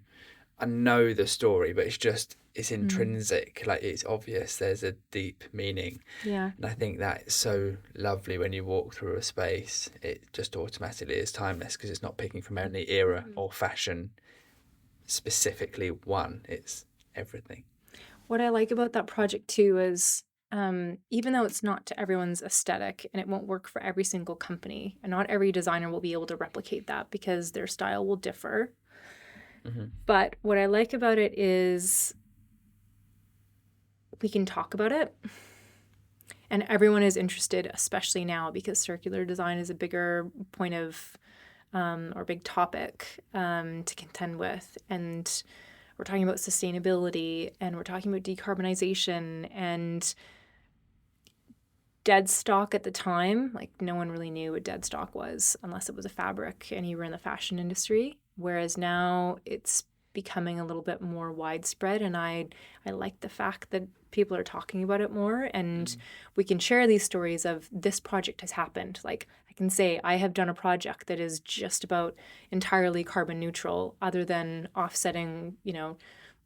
know the story, but it's intrinsic. Like it's obvious there's a deep meaning. Yeah. And I think that's so lovely when you walk through a space. It just automatically is timeless because it's not picking from any era or fashion specifically one. It's everything. What I like about that project too is even though it's not to everyone's aesthetic and it won't work for every single company, and not every designer will be able to replicate that because their style will differ. But what I like about it is we can talk about it, and everyone is interested, especially now because circular design is a bigger point of or big topic to contend with. And we're talking about sustainability, and we're talking about decarbonization, and dead stock at the time, like no one really knew what dead stock was unless it was a fabric and you were in the fashion industry. Whereas now it's becoming a little bit more widespread, and I like the fact that people are talking about it more, and we can share these stories of this project has happened. Like I can say I have done a project that is just about entirely carbon neutral, other than offsetting,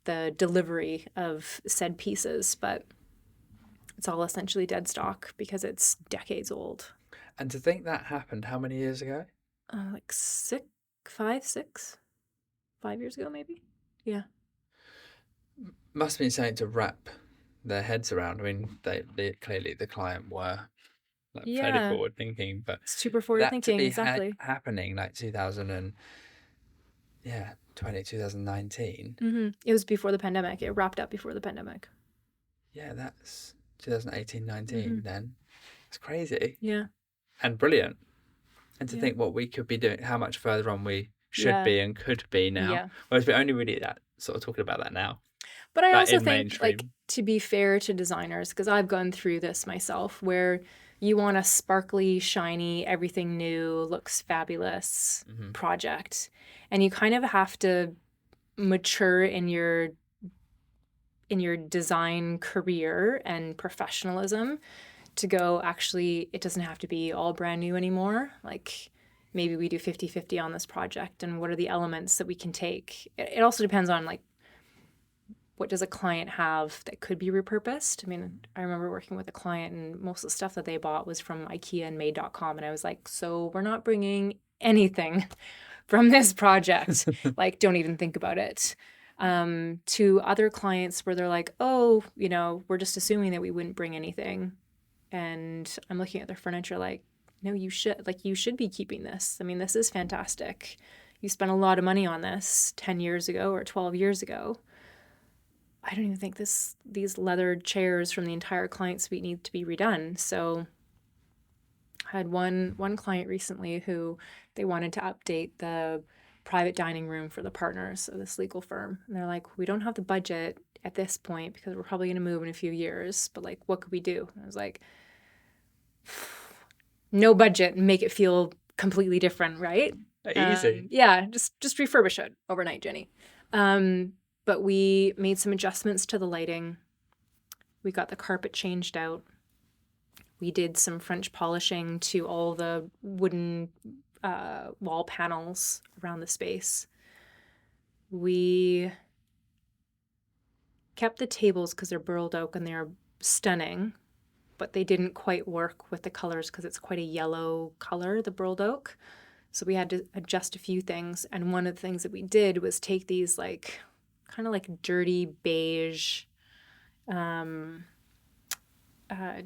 the delivery of said pieces, but it's all essentially dead stock because it's decades old. And to think that happened how many years ago? Like 5 years ago, maybe. Yeah. Must have been something to wrap their heads around. I mean, they clearly, the client were like fairly forward thinking, but super forward that to thinking, be exactly. happening like 2019. It was before the pandemic. It wrapped up before the pandemic. Yeah, that's 2018, 19 then. It's crazy. Yeah. And brilliant. And to think what we could be doing, how much further on we should be and could be now. Yeah. Whereas we're only really sort of talking about that now. But I also in think, mainstream. like, to be fair to designers, because I've gone through this myself, where you want a sparkly, shiny, everything new, looks fabulous project. And you kind of have to mature in your design career and professionalism to go, actually, it doesn't have to be all brand new anymore. Like, maybe we do 50-50 on this project, and what are the elements that we can take? It also depends on, like, what does a client have that could be repurposed? I mean, I remember working with a client, and most of the stuff that they bought was from IKEA and made.com. And I was like, so we're not bringing anything from this project. Like, don't even think about it. To other clients where they're like, oh, we're just assuming that we wouldn't bring anything. And I'm looking at their furniture like, no, you should be keeping this. I mean, this is fantastic. You spent a lot of money on this 10 years ago or 12 years ago. I don't even think these leather chairs from the entire client suite need to be redone. So I had one client recently who they wanted to update the private dining room for the partners of this legal firm. And they're like, we don't have the budget at this point because we're probably going to move in a few years, but like, what could we do? And I was like, no budget and make it feel completely different, right? Easy. Yeah, just refurbish it overnight, Jenny. But we made some adjustments to the lighting. We got the carpet changed out. We did some French polishing to all the wooden wall panels around the space. We kept the tables because they're burled oak and they're stunning, but they didn't quite work with the colors because it's quite a yellow color, the burled oak. So we had to adjust a few things. And one of the things that we did was take these like kind of like dirty beige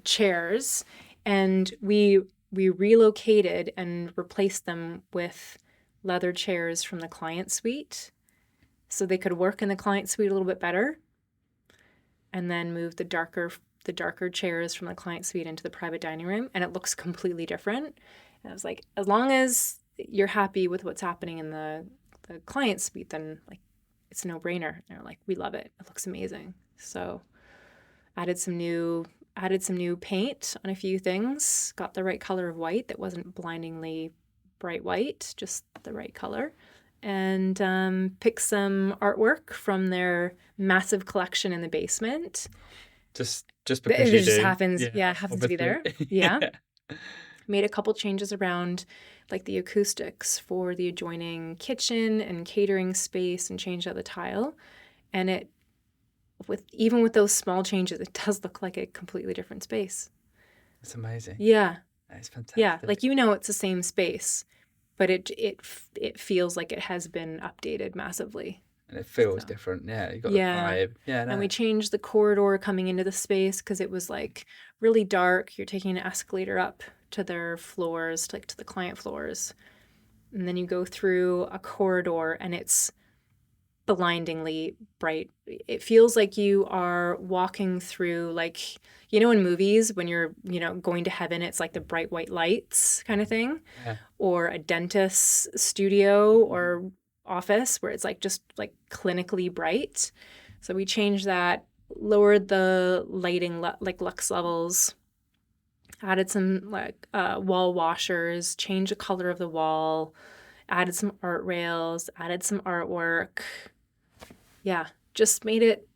chairs, and we relocated and replaced them with leather chairs from the client suite so they could work in the client suite a little bit better, and then moved the darker chairs from the client suite into the private dining room, and it looks completely different. And I was like, as long as you're happy with what's happening in the client suite, then like it's a no-brainer. And they're like, we love it. It looks amazing. So added some new paint on a few things, got the right color of white that wasn't blindingly bright white, just the right color, and picked some artwork from their massive collection in the basement. Just because it just happens, happens to be there. Yeah. Yeah. Made a couple changes around like the acoustics for the adjoining kitchen and catering space, and changed out the tile. And even with those small changes, it does look like a completely different space. It's amazing. Yeah. It's fantastic. Yeah, like it's the same space, but it feels like it has been updated massively. And it feels different. Yeah, you got the vibe. Yeah, no. And we changed the corridor coming into the space because it was like really dark. You're taking an escalator up to their floors, like to the client floors. And then you go through a corridor and it's blindingly bright. It feels like you are walking through, like, in movies when you're, going to heaven, it's like the bright white lights kind of thing. Yeah. Or a dentist's studio or office where it's like just like clinically bright. So we changed that, lowered the lighting like lux levels, added some like wall washers, changed the color of the wall, added some art rails, added some artwork. Yeah, just made it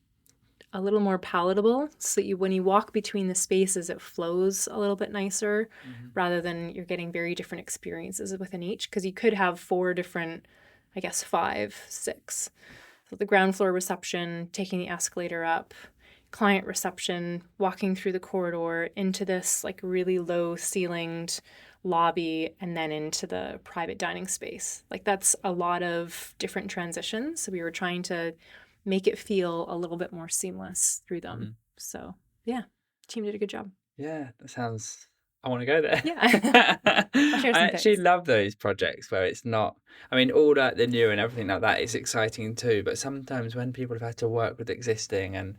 a little more palatable so that when you walk between the spaces, it flows a little bit nicer, rather than you're getting very different experiences within each, because you could have 4 different, I guess 5, 6. So the ground floor reception, taking the escalator up, client reception, walking through the corridor into this like really low ceilinged lobby, and then into the private dining space. Like that's a lot of different transitions. So we were trying to make it feel a little bit more seamless through them. So yeah, team did a good job. Yeah, that sounds, I want to go there. Yeah. I'll share some I actually pics. love those projects where it's not, I mean, all that the new and everything like that is exciting too, but sometimes when people have had to work with existing and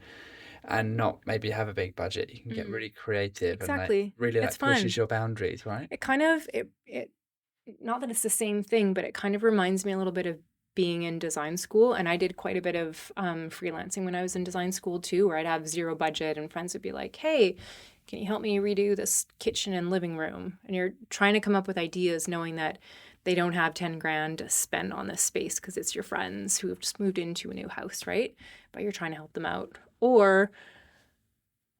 not maybe have a big budget, you can get really creative. Exactly. And like really It's like pushes fun. your boundaries, right? It kind of, it not that it's the same thing, but it kind of reminds me a little bit of being in design school. And I did quite a bit of freelancing when I was in design school too, where I'd have zero budget and friends would be like, hey, can you help me redo this kitchen and living room? And you're trying to come up with ideas knowing that they don't have 10 grand to spend on this space because it's your friends who have just moved into a new house, right? But you're trying to help them out. Or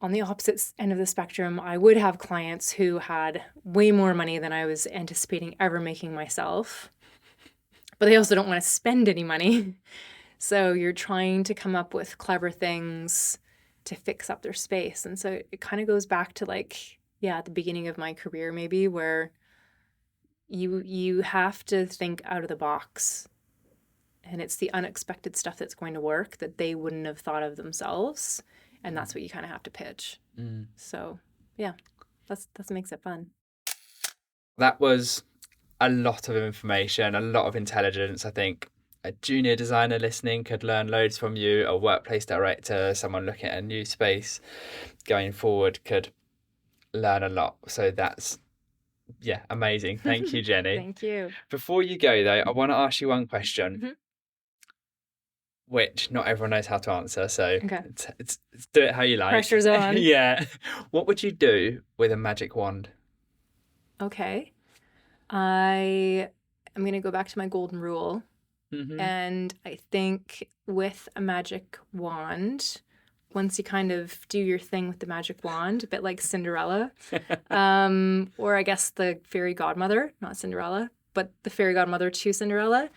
on the opposite end of the spectrum, I would have clients who had way more money than I was anticipating ever making myself, but they also don't want to spend any money. So you're trying to come up with clever things to fix up their space. And so it kind of goes back to like, at the beginning of my career maybe, where you have to think out of the box. And it's the unexpected stuff that's going to work that they wouldn't have thought of themselves. And that's what you kind of have to pitch. So yeah, that's makes it fun. That was a lot of information, a lot of intelligence. I think a junior designer listening could learn loads from you. A workplace director, someone looking at a new space going forward could learn a lot. So that's, amazing. Thank you, Jeni. Thank you. Before you go though, I want to ask you one question, which not everyone knows how to answer. So it's do it how you like. Pressure's on. Yeah. What would you do with a magic wand? Okay. I am going to go back to my golden rule. And I think with a magic wand, once you kind of do your thing with the magic wand, a bit like Cinderella, or I guess the fairy godmother, not Cinderella, but the fairy godmother to Cinderella,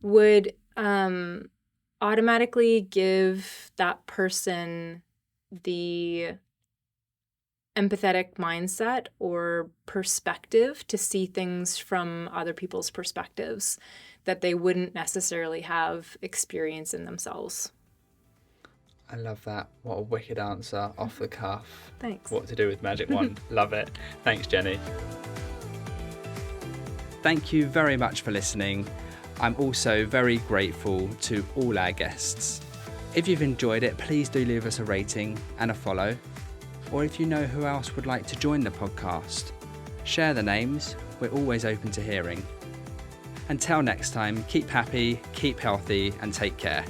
would automatically give that person the empathetic mindset or perspective to see things from other people's perspectives that they wouldn't necessarily have experience in themselves. I love that. What a wicked answer, off the cuff. Thanks. What to do with magic wand. Love it. Thanks, Jeni. Thank you very much for listening. I'm also very grateful to all our guests. If you've enjoyed it, please do leave us a rating and a follow. Or if you know who else would like to join the podcast, share the names. We're always open to hearing. Until next time, keep happy, keep healthy, and take care.